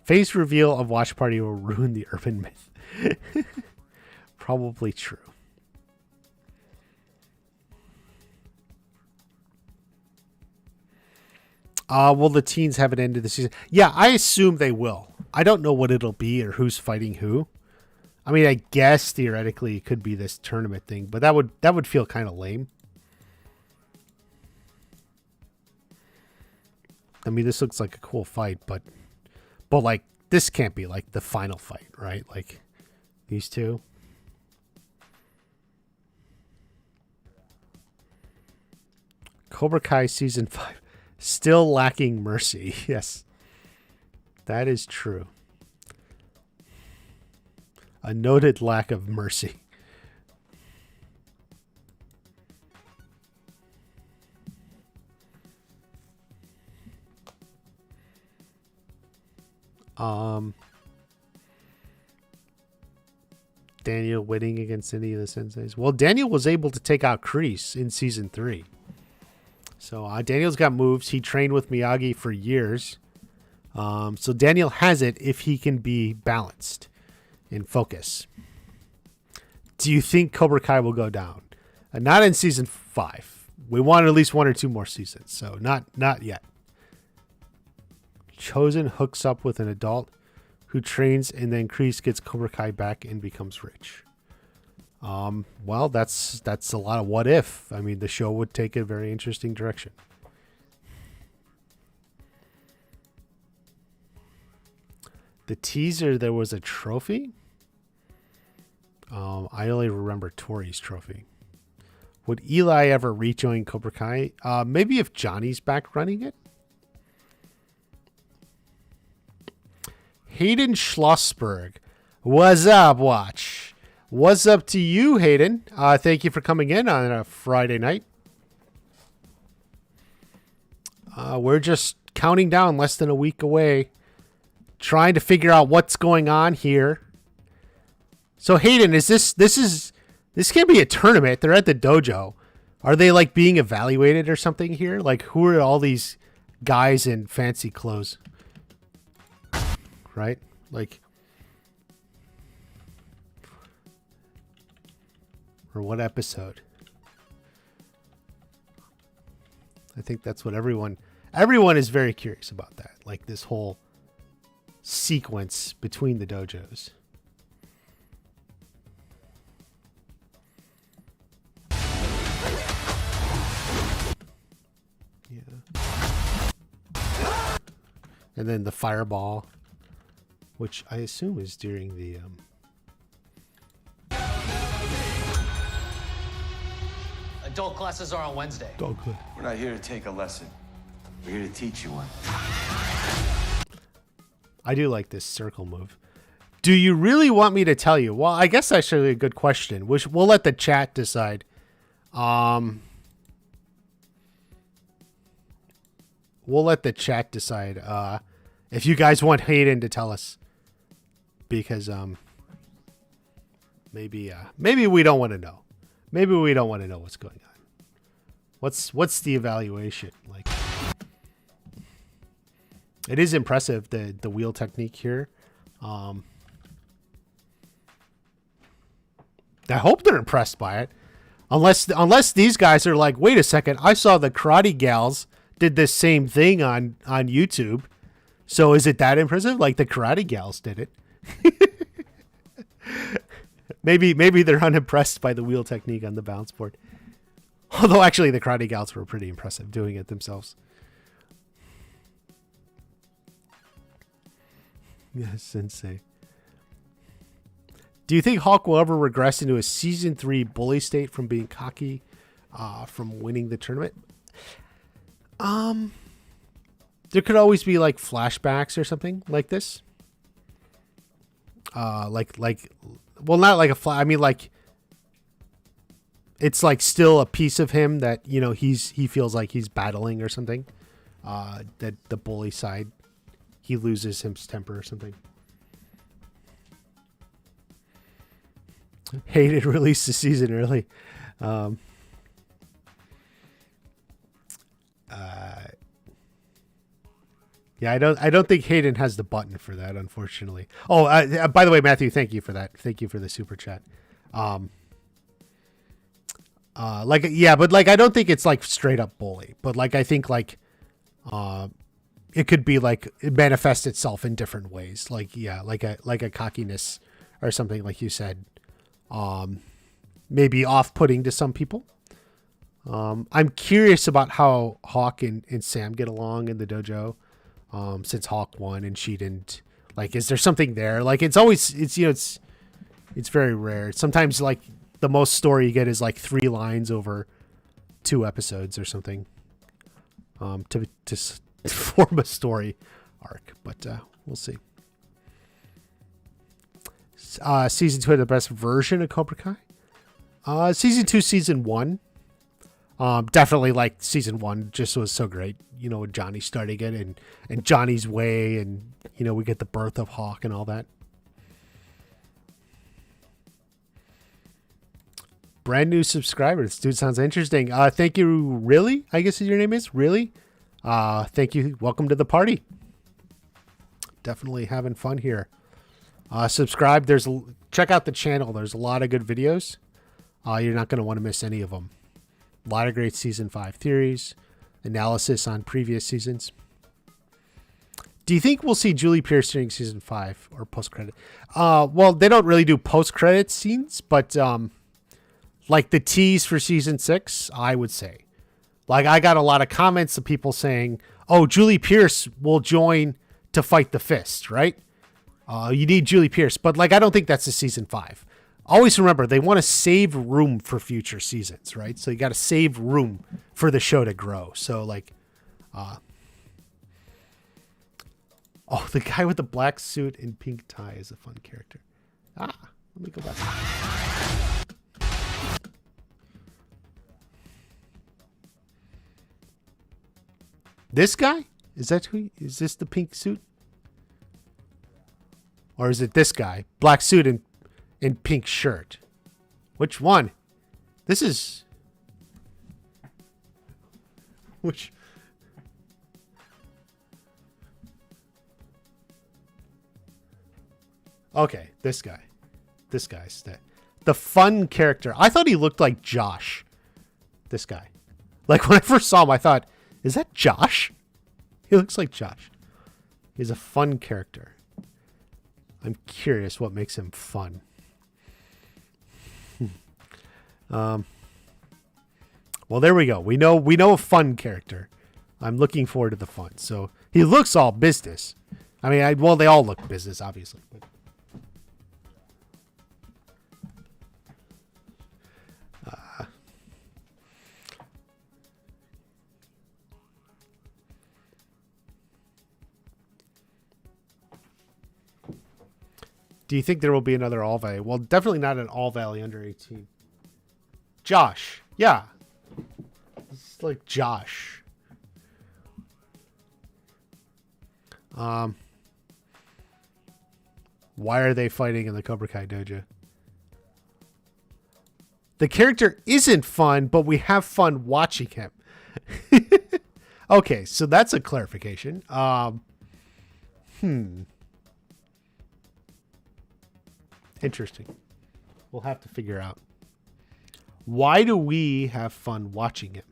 Face reveal of Watch Party will ruin the urban myth. Probably true. Will the teens have an end of the season? Yeah, I assume they will. I don't know what it'll be or who's fighting who. I mean, I guess theoretically it could be this tournament thing, but that would feel kind of lame. I mean, this looks like a cool fight, but like this can't be like the final fight, right? Like these two. Cobra Kai season 5 still lacking mercy. Yes. That is true. A noted lack of mercy. Daniel winning against any of the senseis. Well, Daniel was able to take out Kreese in season 3. So Daniel's got moves. He trained with Miyagi for years. So Daniel has it if he can be balanced and focus. Do you think Cobra Kai will go down? Not in season 5. We want at least 1 or 2 more seasons. So not yet. Chosen hooks up with an adult who trains, and then Kreese gets Cobra Kai back and becomes rich. Well, that's a lot of what if. I mean, the show would take a very interesting direction. The teaser, there was a trophy. I only remember Tori's trophy. Would Eli ever rejoin Cobra Kai? Maybe if Johnny's back running it. Hayden Schlossberg. What's up, Watch? What's up to you, Hayden? Thank you for coming in on a Friday night. We're just counting down, less than a week away, trying to figure out what's going on here. So Hayden, this can't be a tournament. They're at the dojo. Are they like being evaluated or something here? Like, who are all these guys in fancy clothes? Right? Like, or what episode? I think that's what everyone is very curious about that. Like this whole sequence between the dojos. And then the fireball, which I assume is during the Adult classes are on Wednesday. dog. We're not here to take a lesson. We're here to teach you one. I do like this circle move. Do you really want me to tell you? Well, I guess that's actually a good question. We'll let the chat decide. We'll let the chat decide if you guys want Hayden to tell us, because maybe we don't want to know. Maybe we don't want to know what's going on. What's the evaluation like? It is impressive, the wheel technique here. I hope they're impressed by it. Unless these guys are like, wait a second, I saw the Karate Gals did this same thing on YouTube. So is it that impressive? Like the Karate Gals did it. Maybe they're unimpressed by the wheel technique on the bounce board. Although actually the Karate Gals were pretty impressive doing it themselves. Yes, sensei. Do you think Hawk will ever regress into a season 3 bully state from being cocky, from winning the tournament? There could always be like flashbacks or something like this. Well, not like a I mean, like, it's like still a piece of him that, you know, he feels like he's battling or something. That the bully side, he loses his temper or something. Hayden released the season early. Yeah, I don't think Hayden has the button for that, unfortunately. Oh, by the way, Matthew, thank you for that. Thank you for the super chat. But I don't think it's like straight up bully, but like I think like it could be like it manifests itself in different ways. Like like a cockiness or something, like you said. Maybe off-putting to some people. I'm curious about how Hawk and Sam get along in the dojo. Since Hawk won and she didn't, like, is there something there? Like, it's very rare. Sometimes like the most story you get is like 3 lines over 2 episodes or something, to form a story arc, but, we'll see. Season 2 had the best version of Cobra Kai. Season 2, season 1. Definitely like season 1 just was so great, you know, with Johnny starting it and Johnny's way, and, you know, we get the birth of Hawk and all that. Brand new subscriber. This dude sounds interesting. Thank you. Really? I guess your name is Really? Thank you. Welcome to the party. Definitely having fun here. Subscribe. Check out the channel. There's a lot of good videos. You're not going to want to miss any of them. A lot of great season 5 theories, analysis on previous seasons. Do you think we'll see Julie Pierce during season 5 or post credit? Well, they don't really do post credit scenes, but like the tease for season 6, I would say. Like, I got a lot of comments of people saying, oh, Julie Pierce will join to fight the Fist, right? You need Julie Pierce. But, like, I don't think that's a season 5. Always remember, they want to save room for future seasons, right? So you got to save room for the show to grow. So, like, oh, the guy with the black suit and pink tie is a fun character. Let me go back. This guy? Is this the pink suit? Or is it this guy? Black suit and pink shirt. Which one? This is... Which... Okay, this guy. This guy's the fun character. I thought he looked like Josh. This guy. Like, when I first saw him, I thought, is that Josh? He looks like Josh. He's a fun character. I'm curious what makes him fun. Well, there we go. We know a fun character. I'm looking forward to the fun. So he looks all business. I mean, well, they all look business, obviously. But do you think there will be another All Valley? Well, definitely not an All Valley under 18. Josh. Yeah. It's like Josh. Why are they fighting in the Cobra Kai dojo? The character isn't fun, but we have fun watching him. Okay, so that's a clarification. Interesting. We'll have to figure out. Why do we have fun watching him?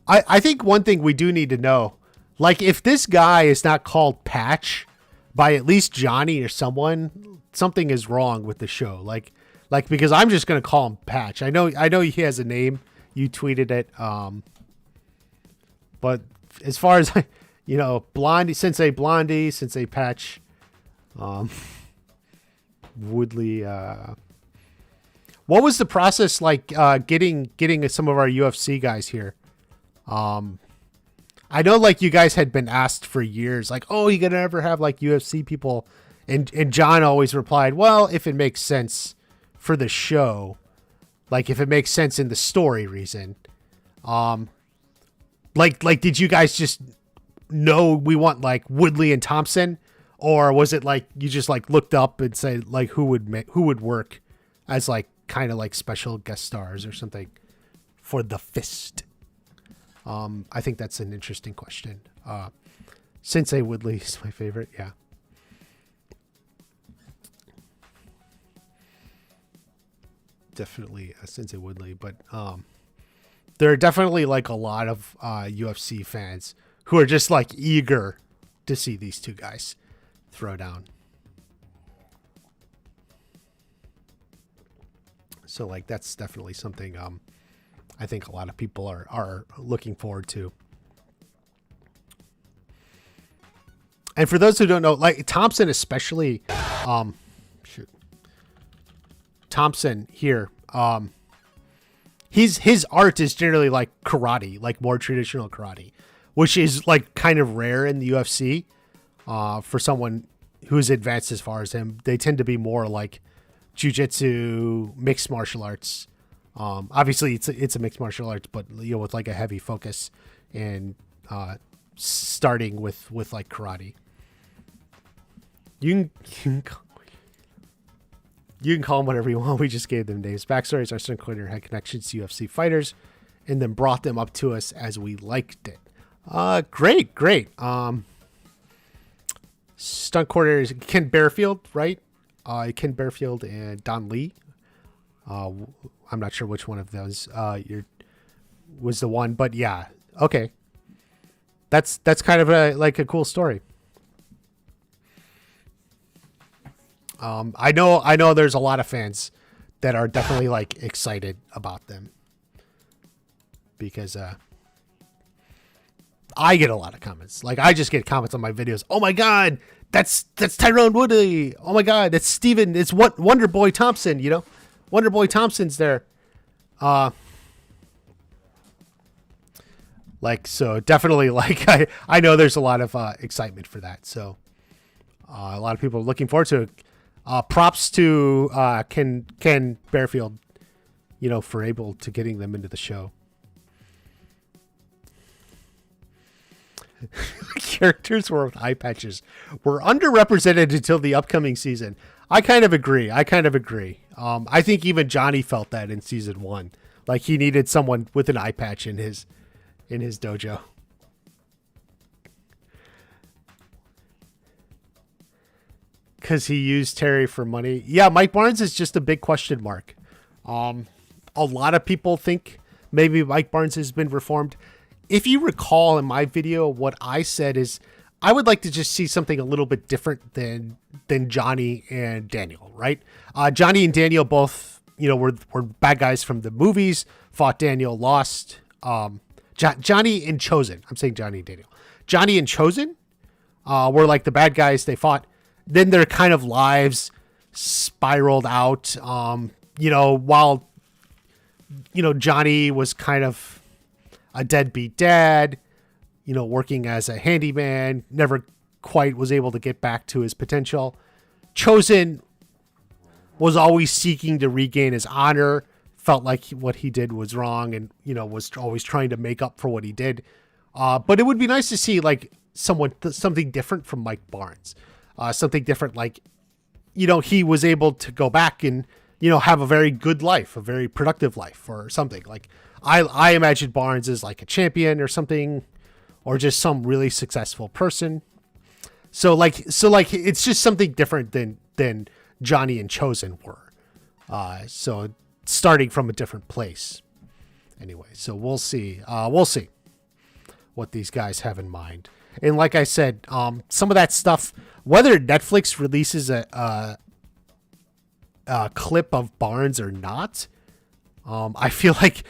I think one thing we do need to know, like, if this guy is not called Patch by at least Johnny or someone, something is wrong with the show. Like because I'm just gonna call him Patch. I know he has a name. You tweeted it. But as far as Blondie, Sensei Patch, Woodley. What was the process like getting some of our UFC guys here? I know, like, you guys had been asked for years, like, oh, you gonna ever have like UFC people? And John always replied, well, if it makes sense for the show, like if it makes sense in the story reason. Like did you guys just know we want like Woodley and Thompson, or was it like you just like looked up and said like who would work as like kind of like special guest stars or something for the Fist? I think that's an interesting question. Sensei Woodley is my favorite. Yeah. Definitely Sensei Woodley, but there are definitely like a lot of UFC fans who are just like eager to see these two guys throw down. So like that's definitely something I think a lot of people are looking forward to. And for those who don't know, like Thompson especially, Thompson here, his art is generally like karate, like more traditional karate, which is like kind of rare in the UFC. For someone who's advanced as far as him, they tend to be more like jiu-jitsu, mixed martial arts. Obviously it's a mixed martial arts, but with like a heavy focus and starting with like karate. You can call them whatever you want. We just gave them names. Backstories: our stunt coordinator had connections to UFC fighters and then brought them up to us as we liked it. Great. Stunt coordinator is Ken Bearfield, right? Ken Bearfield and Don Lee. I'm not sure which one of those was the one, but yeah. Okay. That's kind of a cool story. I know there's a lot of fans that are definitely like excited about them because I get a lot of comments. Like I just get comments on my videos. Oh my God, that's Tyrone Woodley. Oh my God, that's Steven. It's what Wonder Boy Thompson. You know, Wonder Boy Thompson's there. Like so, definitely. Like I know there's a lot of excitement for that. So a lot of people are looking forward to it. Props to Ken Bearfield, you know, for able to getting them into the show. Characters with eye patches were underrepresented until the upcoming season. I kind of agree. I think even Johnny felt that in season 1. Like he needed someone with an eye patch in his dojo. Because he used Terry for money. Yeah, Mike Barnes is just a big question mark. A lot of people think maybe Mike Barnes has been reformed. If you recall in my video, what I said is I would like to just see something a little bit different than Johnny and Daniel, right? Johnny and Daniel both, you know, were bad guys from the movies. Fought Daniel, lost. Johnny and Chosen. I'm saying Johnny and Daniel. Johnny and Chosen were like the bad guys. They fought. Then their kind of lives spiraled out. You know, while, you know, Johnny was kind of a deadbeat dad, you know, working as a handyman, never quite was able to get back to his potential. Chosen was always seeking to regain his honor, felt like what he did was wrong and, you know, was always trying to make up for what he did. But it would be nice to see like something different from Mike Barnes. Something different, like, you know, he was able to go back and, you know, have a very good life, a very productive life or something. Like I imagine Barnes as like a champion or something, or just some really successful person. So like it's just something different than Johnny and Chosen were. So starting from a different place. Anyway, so we'll see. We'll see what these guys have in mind. And like I said, some of that stuff, whether Netflix releases a clip of Barnes or not, I feel like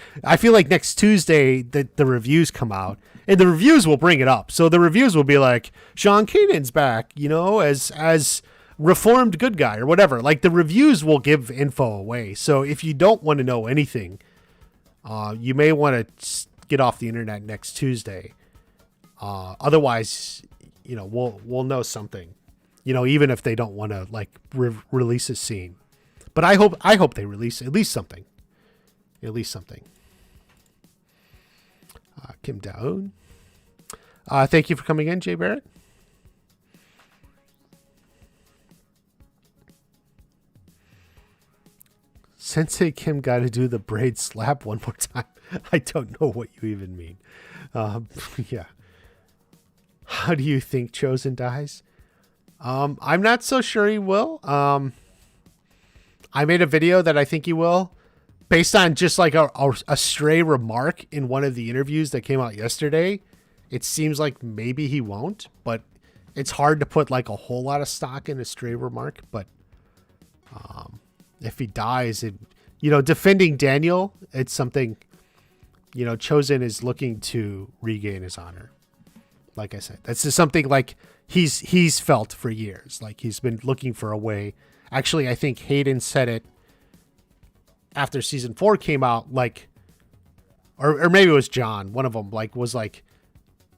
next Tuesday the reviews come out and the reviews will bring it up. So the reviews will be like, Sean Kaden's back, you know, as reformed good guy or whatever. Like the reviews will give info away. So if you don't want to know anything, you may want to get off the internet next Tuesday. Otherwise, you know, we'll know something, you know, even if they don't want to like release a scene. But I hope they release at least something. Kim Down. Thank you for coming in, Jay Barrett. Sensei Kim got to do the braid slap one more time. I don't know what you even mean. Yeah. How do you think Chosen dies? I'm not so sure he will. I made a video that I think he will, based on just like a stray remark in one of the interviews that came out yesterday. It seems like maybe he won't, but it's hard to put like a whole lot of stock in a stray remark. But if he dies, you know, defending Daniel, it's something, you know, Chosen is looking to regain his honor. Like I said, that's just something like he's felt for years. Like he's been looking for a way. Actually, I think Hayden said it after season 4 came out, like, or maybe it was John. One of them like was like,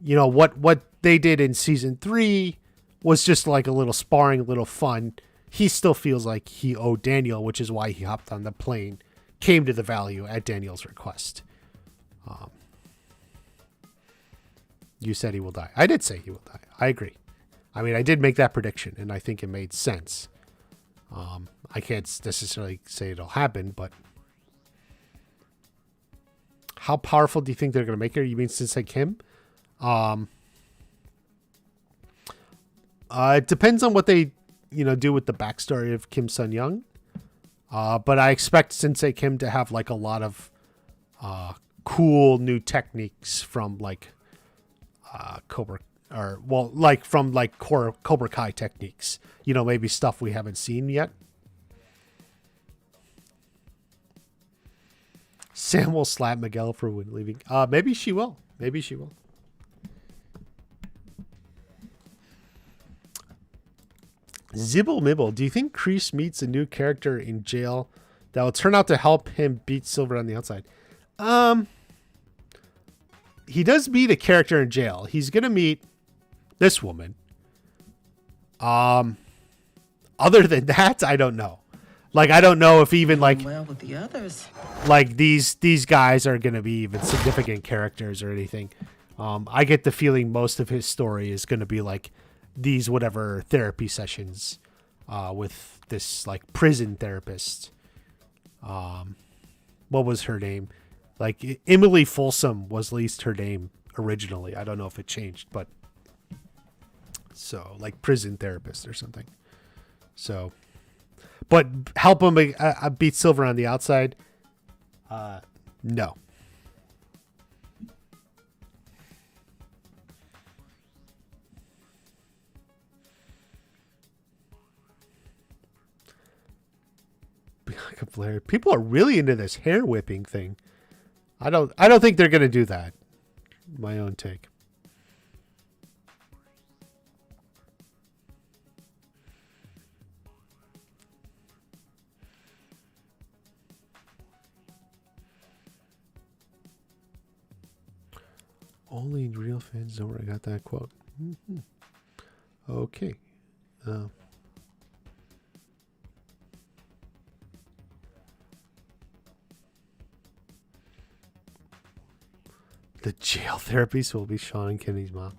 you know, what they did in season 3 was just like a little sparring, a little fun. He still feels like he owed Daniel, which is why he hopped on the plane, came to the Value at Daniel's request. You said he will die. I did say he will die. I agree. I mean, I did make that prediction, and I think it made sense. I can't necessarily say it'll happen, but how powerful do you think they're going to make her? You mean Sensei Kim? It depends on what they, you know, do with the backstory of Kim Sun Young. But I expect Sensei Kim to have like a lot of cool new techniques from like Cobra, or well, like from like core Cobra Kai techniques. You know, maybe stuff we haven't seen yet. Sam will slap Miguel for leaving. Maybe she will. Maybe she will. Zibble Mibble, do you think Kreese meets a new character in jail that will turn out to help him beat Silver on the outside? He does meet a character in jail. He's gonna meet this woman. Other than that, I don't know. Like, I don't know if even like well with the others. Like these guys are gonna be even significant characters or anything. I get the feeling most of his story is gonna be like these whatever therapy sessions with this like prison therapist. What was her name? Like Emily Folsom was at least her name originally. I don't know if it changed, but so like prison therapist or something. So, but help him beat Silver on the outside. No. Bianca Blair. People are really into this hair whipping thing. I don't think they're gonna do that. My own take. Only real fans know where I got that quote. Mm-hmm. Okay. The jail therapist will be Sean Kenny's mom.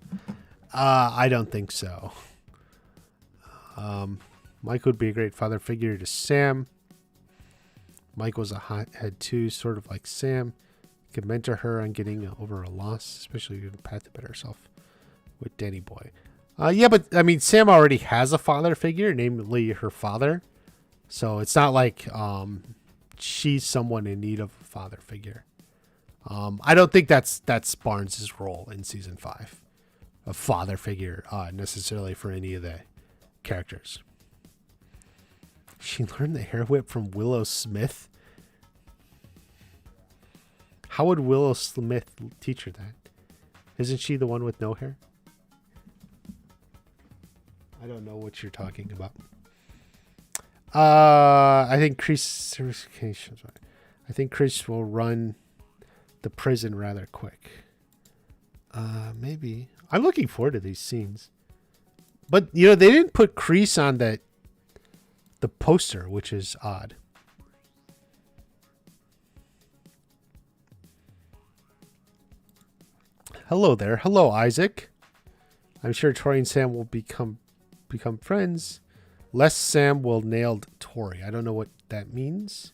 I don't think so. Mike would be a great father figure to Sam. Mike was a hothead too, sort of like Sam. Could mentor her on getting over a loss, especially in path to better herself with Danny Boy. Yeah, but I mean, Sam already has a father figure, namely her father. So it's not like she's someone in need of a father figure. I don't think that's Barnes' role in season 5, a father figure necessarily for any of the characters. She learned the hair whip from Willow Smith. How would Willow Smith teach her that? Isn't she the one with no hair? I don't know what you're talking about. I think Kreese will run the prison rather quick. Maybe. I'm looking forward to these scenes. But, you know, they didn't put Kreese on the poster, which is odd. Hello there. Hello, Isaac. I'm sure Tori and Sam will become friends. Less Sam will nail Tori. I don't know what that means.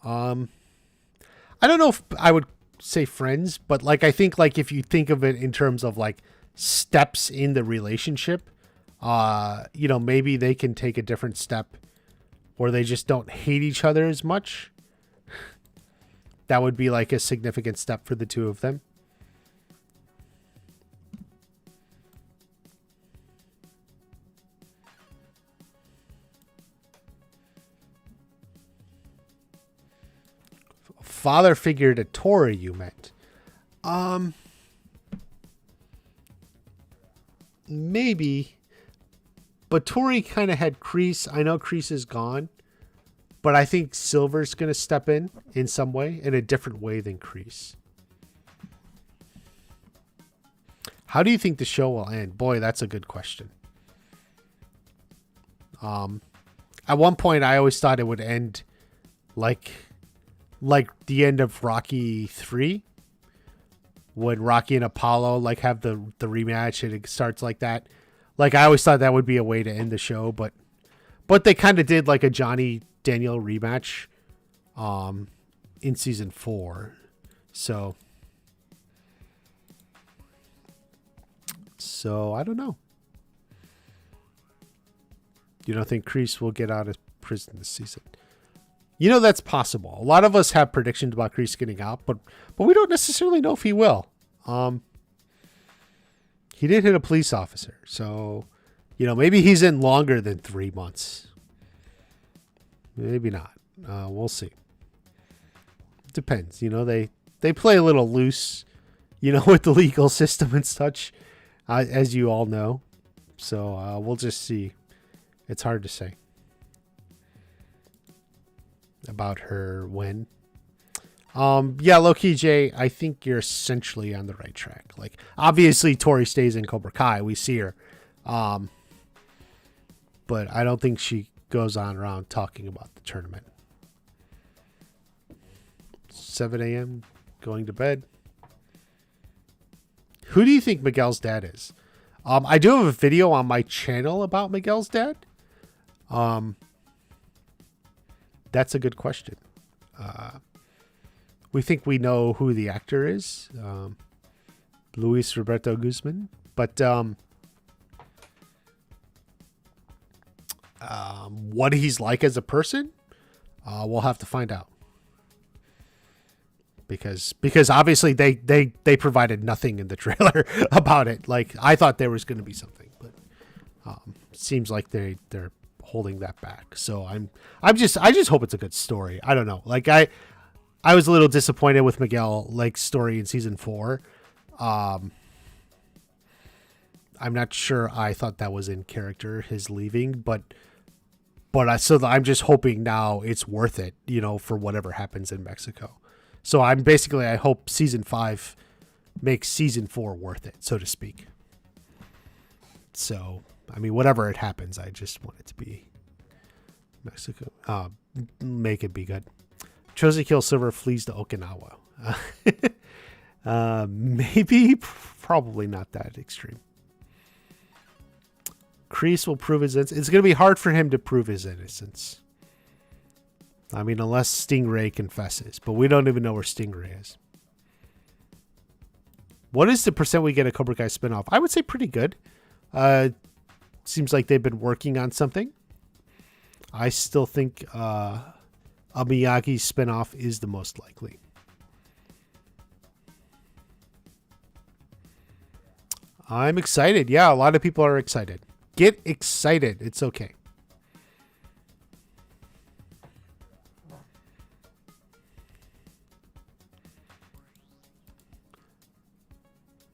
I don't know if I would say friends, but like I think like if you think of it in terms of like steps in the relationship, you know, maybe they can take a different step where they just don't hate each other as much. That would be like a significant step for the two of them. Father figure to Tori, you meant. Maybe. But Tori kind of had Kreese. I know Kreese is gone. But I think Silver's going to step in some way. In a different way than Kreese. How do you think the show will end? Boy, that's a good question. At one point, I always thought it would end like the end of Rocky 3, when Rocky and Apollo like have the rematch and it starts like that. Like I always thought that would be a way to end the show, but they kind of did like a Johnny Daniel rematch in season 4. So I don't know. You don't think Kreese will get out of prison this season? You know, that's possible. A lot of us have predictions about Kreese getting out, but we don't necessarily know if he will. He did hit a police officer, so maybe he's in longer than 3 months. Maybe not. We'll see. Depends. They play a little loose, with the legal system and such, as you all know. So we'll just see. It's hard to say about her when. Low-key, Jay, I think you're essentially on the right track. Like, obviously, Tori stays in Cobra Kai. We see her. But I don't think she goes on around talking about the tournament. 7 a.m., going to bed. Who do you think Miguel's dad is? I do have a video on my channel about Miguel's dad. That's a good question. We think we know who the actor is, Luis Roberto Guzman, but what he's like as a person, we'll have to find out. Because obviously they provided nothing in the trailer about it. Like, I thought there was going to be something, but seems like they're holding that back. So I just hope it's a good story. I don't know. Like, I was a little disappointed with Miguel Lake's story in season 4. I'm not sure I thought that was in character, his leaving, but I'm just hoping now it's worth it, for whatever happens in Mexico. So I hope season 5 makes season 4 worth it, so to speak. So, whatever it happens, I just want it to be Mexico. Make it be good. Chosen Kill Silver flees to Okinawa. Maybe, probably not that extreme. Kreese will prove his innocence. It's going to be hard for him to prove his innocence. Unless Stingray confesses. But we don't even know where Stingray is. What is the percent we get a Cobra Kai spinoff? I would say pretty good. Seems like they've been working on something. I still think a Miyagi spinoff is the most likely. I'm excited. Yeah, a lot of people are excited. Get excited. It's okay.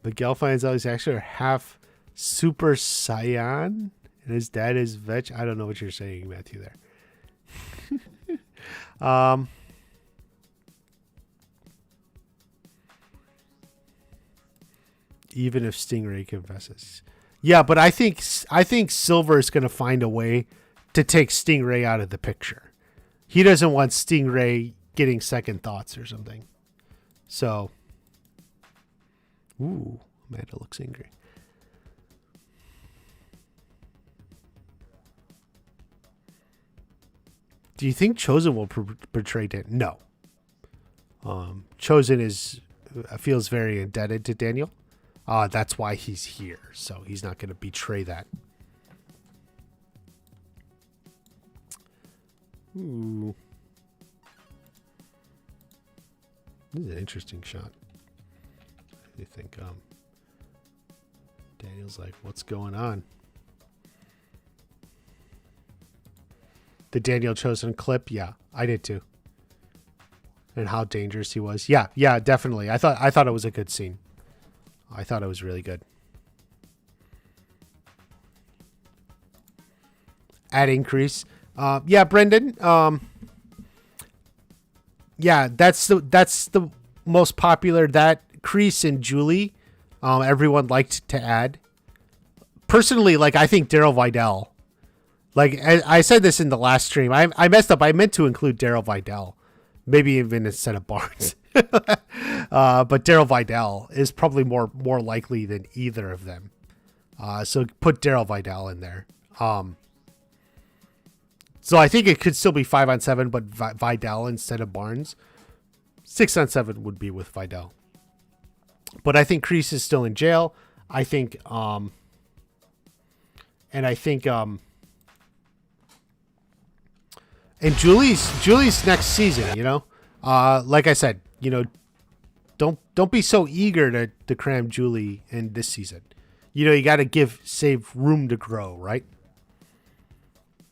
Miguel finds out he's actually half Super Saiyan and his dad is veg. I don't know what you're saying, Matthew, there. Even if Stingray confesses. Yeah, but I think Silver is going to find a way to take Stingray out of the picture. He doesn't want Stingray getting second thoughts or something. So, ooh, Amanda looks angry. Do you think Chosen will portray Dan? No. Chosen feels very indebted to Daniel. That's why he's here. So he's not going to betray that. Ooh. This is an interesting shot. You think Daniel's like, what's going on? The Daniel Chosen clip, yeah, I did too. And how dangerous he was. Yeah, definitely. I thought it was a good scene. I thought it was really good. At increase. Yeah, Brendan. Yeah, that's the most popular. That Kreese and Julie, everyone liked to add. Personally, like, I think Daryl Vidal. Like, I said this in the last stream. I messed up. I meant to include Daryl Vidal. Maybe even instead of Barnes. But Daryl Vidal is probably more likely than either of them. So put Daryl Vidal in there. So I think it could still be 5-on-7, but Vidal instead of Barnes. 6-on-7 would be with Vidal. But I think Kreese is still in jail. I think, and Julie's next season, like I said, don't be so eager to cram Julie in this season. You got to save room to grow, right?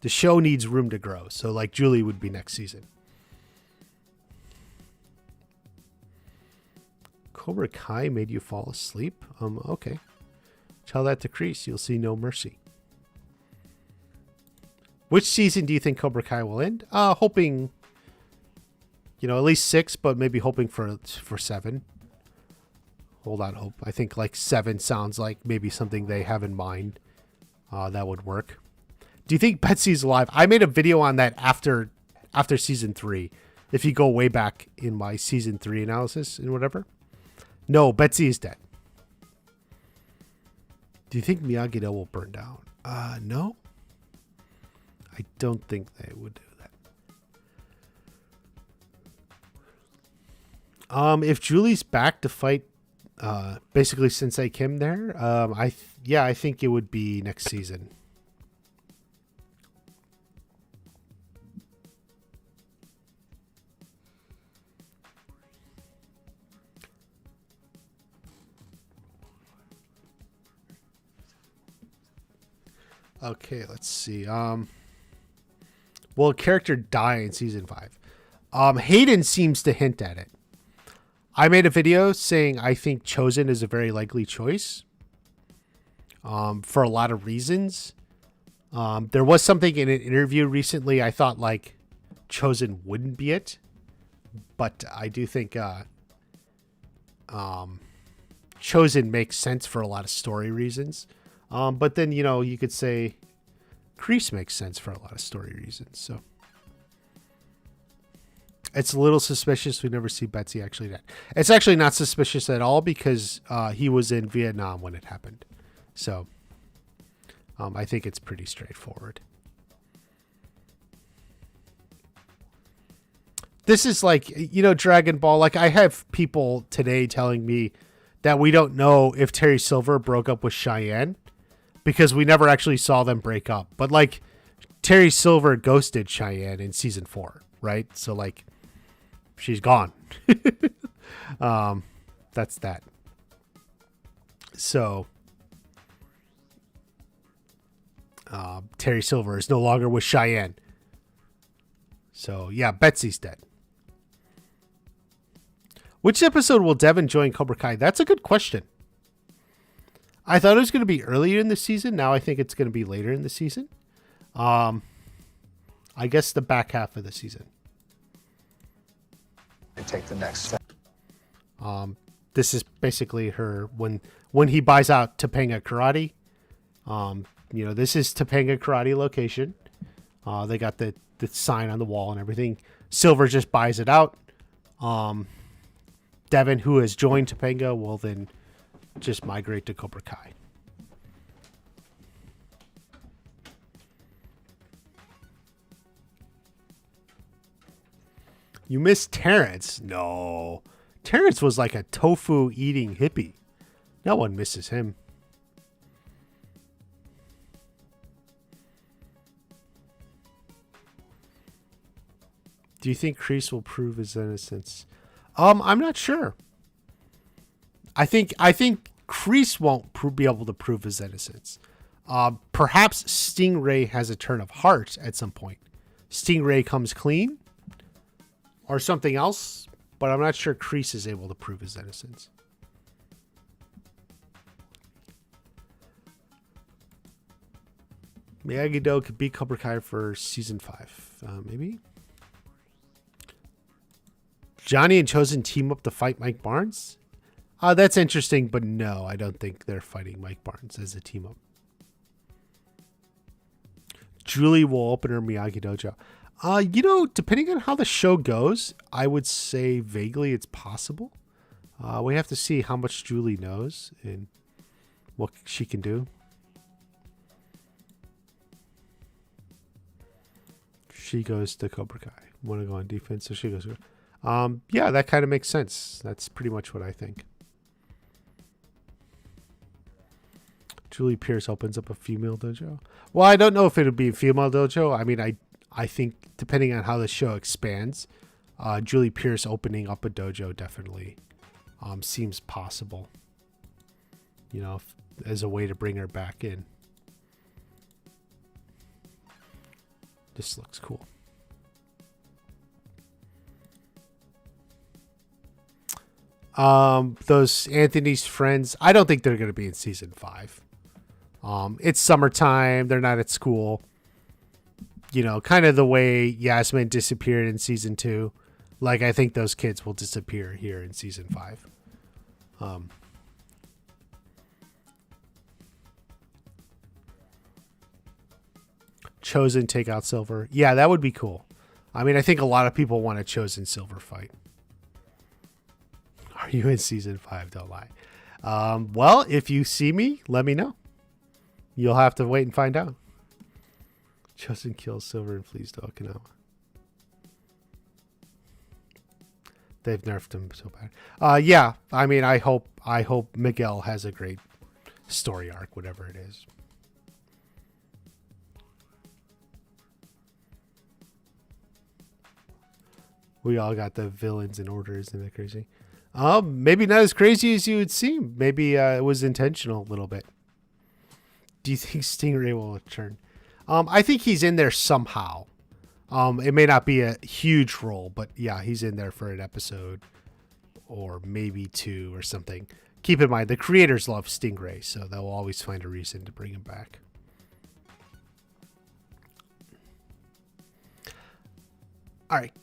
The show needs room to grow. So like Julie would be next season. Cobra Kai made you fall asleep? Okay. Tell that to Kreese. You'll see no mercy. Which season do you think Cobra Kai will end? Hoping, at least 6, but maybe hoping for 7. Hold on, hope. I think like 7 sounds like maybe something they have in mind. That would work. Do you think Betsy's alive? I made a video on that after season 3. If you go way back in my season 3 analysis and whatever. No, Betsy is dead. Do you think Miyagi-Do will burn down? No. I don't think they would do that. If Julie's back to fight basically Sensei Kim there, I think it would be next season. Okay, let's see. Will a character die in season 5? Hayden seems to hint at it. I made a video saying I think Chosen is a very likely choice. For a lot of reasons. There was something in an interview recently I thought like Chosen wouldn't be it. But I do think Chosen makes sense for a lot of story reasons. But then, you could say Kreese makes sense for a lot of story reasons. So it's a little suspicious we never see Betsy actually dead. It's actually not suspicious at all because he was in Vietnam when it happened. So I think it's pretty straightforward. This is like, Dragon Ball. Like I have people today telling me that we don't know if Terry Silver broke up with Cheyenne. Because we never actually saw them break up. But, like, Terry Silver ghosted Cheyenne in season 4, right? So, like, she's gone. That's that. So, Terry Silver is no longer with Cheyenne. So, yeah, Betsy's dead. Which episode will Devin join Cobra Kai? That's a good question. I thought it was going to be earlier in the season. Now I think it's going to be later in the season. I guess the back half of the season. To take the next step. This is basically her when he buys out Topanga Karate. This is Topanga Karate location. They got the sign on the wall and everything. Silver just buys it out. Devin, who has joined Topanga, will then just migrate to Cobra Kai. You miss Terrence? No. Terrence was like a tofu eating hippie. No one misses him. Do you think Kreese will prove his innocence? I'm not sure. I think Kreese won't be able to prove his innocence. Perhaps Stingray has a turn of heart at some point. Stingray comes clean or something else, but I'm not sure Kreese is able to prove his innocence. Miyagi-Do could beat Cobra Kai for season 5. Maybe. Johnny and Chosen team up to fight Mike Barnes? That's interesting, but no, I don't think they're fighting Mike Barnes as a team up. Julie will open her Miyagi Dojo. Depending on how the show goes, I would say vaguely it's possible. We have to see how much Julie knows and what she can do. She goes to Cobra Kai. Want to go on defense, so she goes. Yeah, that kind of makes sense. That's pretty much what I think. Julie Pierce opens up a female dojo. Well, I don't know if it would be a female dojo. I mean, I think depending on how the show expands, Julie Pierce opening up a dojo definitely seems possible. as a way to bring her back in. This looks cool. Those Anthony's friends, I don't think they're going to be in season 5. It's summertime. They're not at school. Kind of the way Yasmin disappeared in season 2. Like, I think those kids will disappear here in season 5. Chosen take out Silver. Yeah, that would be cool. I mean, I think a lot of people want a Chosen Silver fight. Are you in season 5? Don't lie. Well, if you see me, let me know. You'll have to wait and find out. Chosen kills Silver and flees to Okinawa. They've nerfed him so bad. Yeah, I mean, I hope Miguel has a great story arc, whatever it is. We all got the villains in order. Isn't that crazy? Maybe not as crazy as you would seem. Maybe it was intentional a little bit. Do you think Stingray will return? I think he's in there somehow. It may not be a huge role, but yeah, he's in there for an episode or maybe 2 or something. Keep in mind, the creators love Stingray, so they'll always find a reason to bring him back. All right.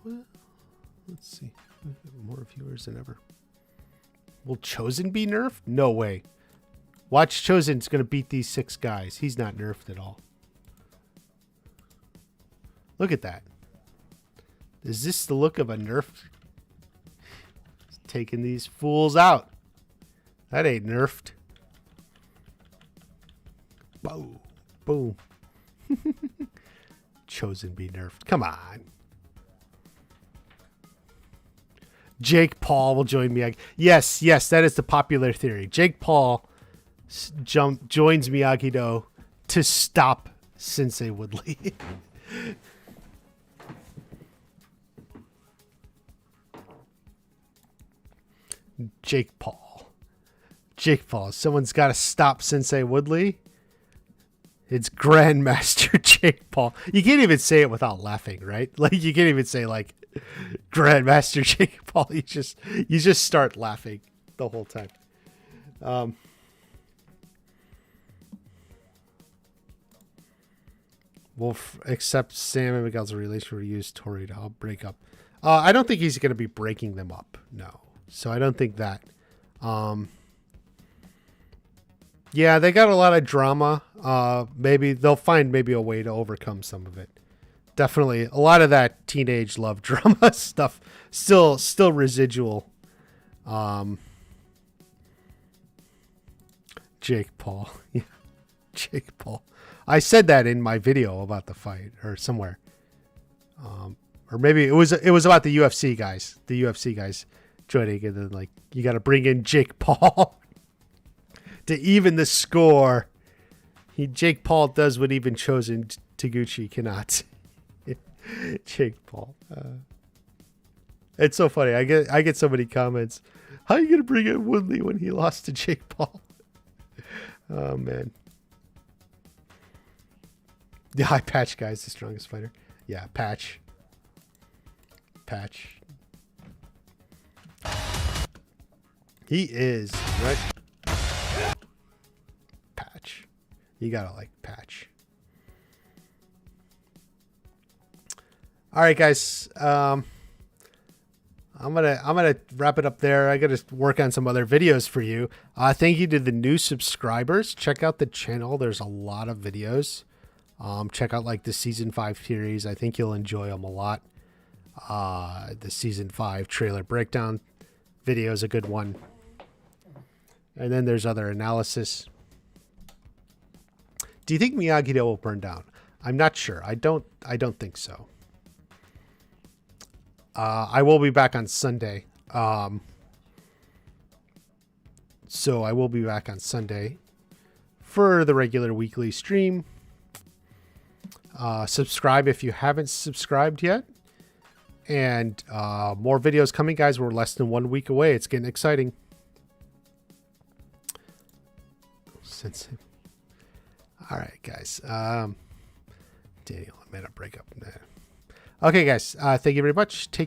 Well, let's see. More viewers than ever. Will Chosen be nerfed? No way. Watch Chosen's going to beat these 6 guys. He's not nerfed at all. Look at that. Is this the look of a nerf? He's taking these fools out. That ain't nerfed. Boom. Boom. Chosen be nerfed. Come on. Jake Paul will join Miyagi. Yes, that is the popular theory. Jake Paul joins Miyagi-Do to stop Sensei Woodley. Jake Paul. Someone's got to stop Sensei Woodley. It's Grandmaster Jake Paul. You can't even say it without laughing, right? Like, you can't even say, like, Grandmaster Jake Paul. You just start laughing the whole time. We'll accept Sam and Miguel's relationship to use Tori to help break up. I don't think he's going to be breaking them up. No. So I don't think that. Yeah, they got a lot of drama. Maybe they'll find a way to overcome some of it. Definitely a lot of that teenage love drama stuff still residual. Jake Paul. Yeah. Jake Paul. I said that in my video about the fight or somewhere. Or maybe it was about the UFC guys. The UFC guys joining, and then, like, you got to bring in Jake Paul to even the score. Jake Paul does what even Chosen Taguchi cannot. Jake Paul. It's so funny. I get so many comments. How are you gonna bring in Woodley when he lost to Jake Paul? Oh man. The high Patch guy's the strongest fighter. Yeah, Patch. He is, right? Patch. You gotta like Patch. All right, guys. I'm gonna wrap it up there. I gotta work on some other videos for you. Thank you to the new subscribers. Check out the channel. There's a lot of videos. Check out like the season 5 series. I think you'll enjoy them a lot. The season 5 trailer breakdown video is a good one. And then there's other analysis. Do you think Miyagi-Do will burn down? I'm not sure. I don't think so. I will be back on Sunday. So I will be back on Sunday for the regular weekly stream. Subscribe if you haven't subscribed yet. And more videos coming, guys. We're less than 1 week away. It's getting exciting. since. All right, guys. Daniel, I made a breakup. Okay, guys. Thank you very much. Take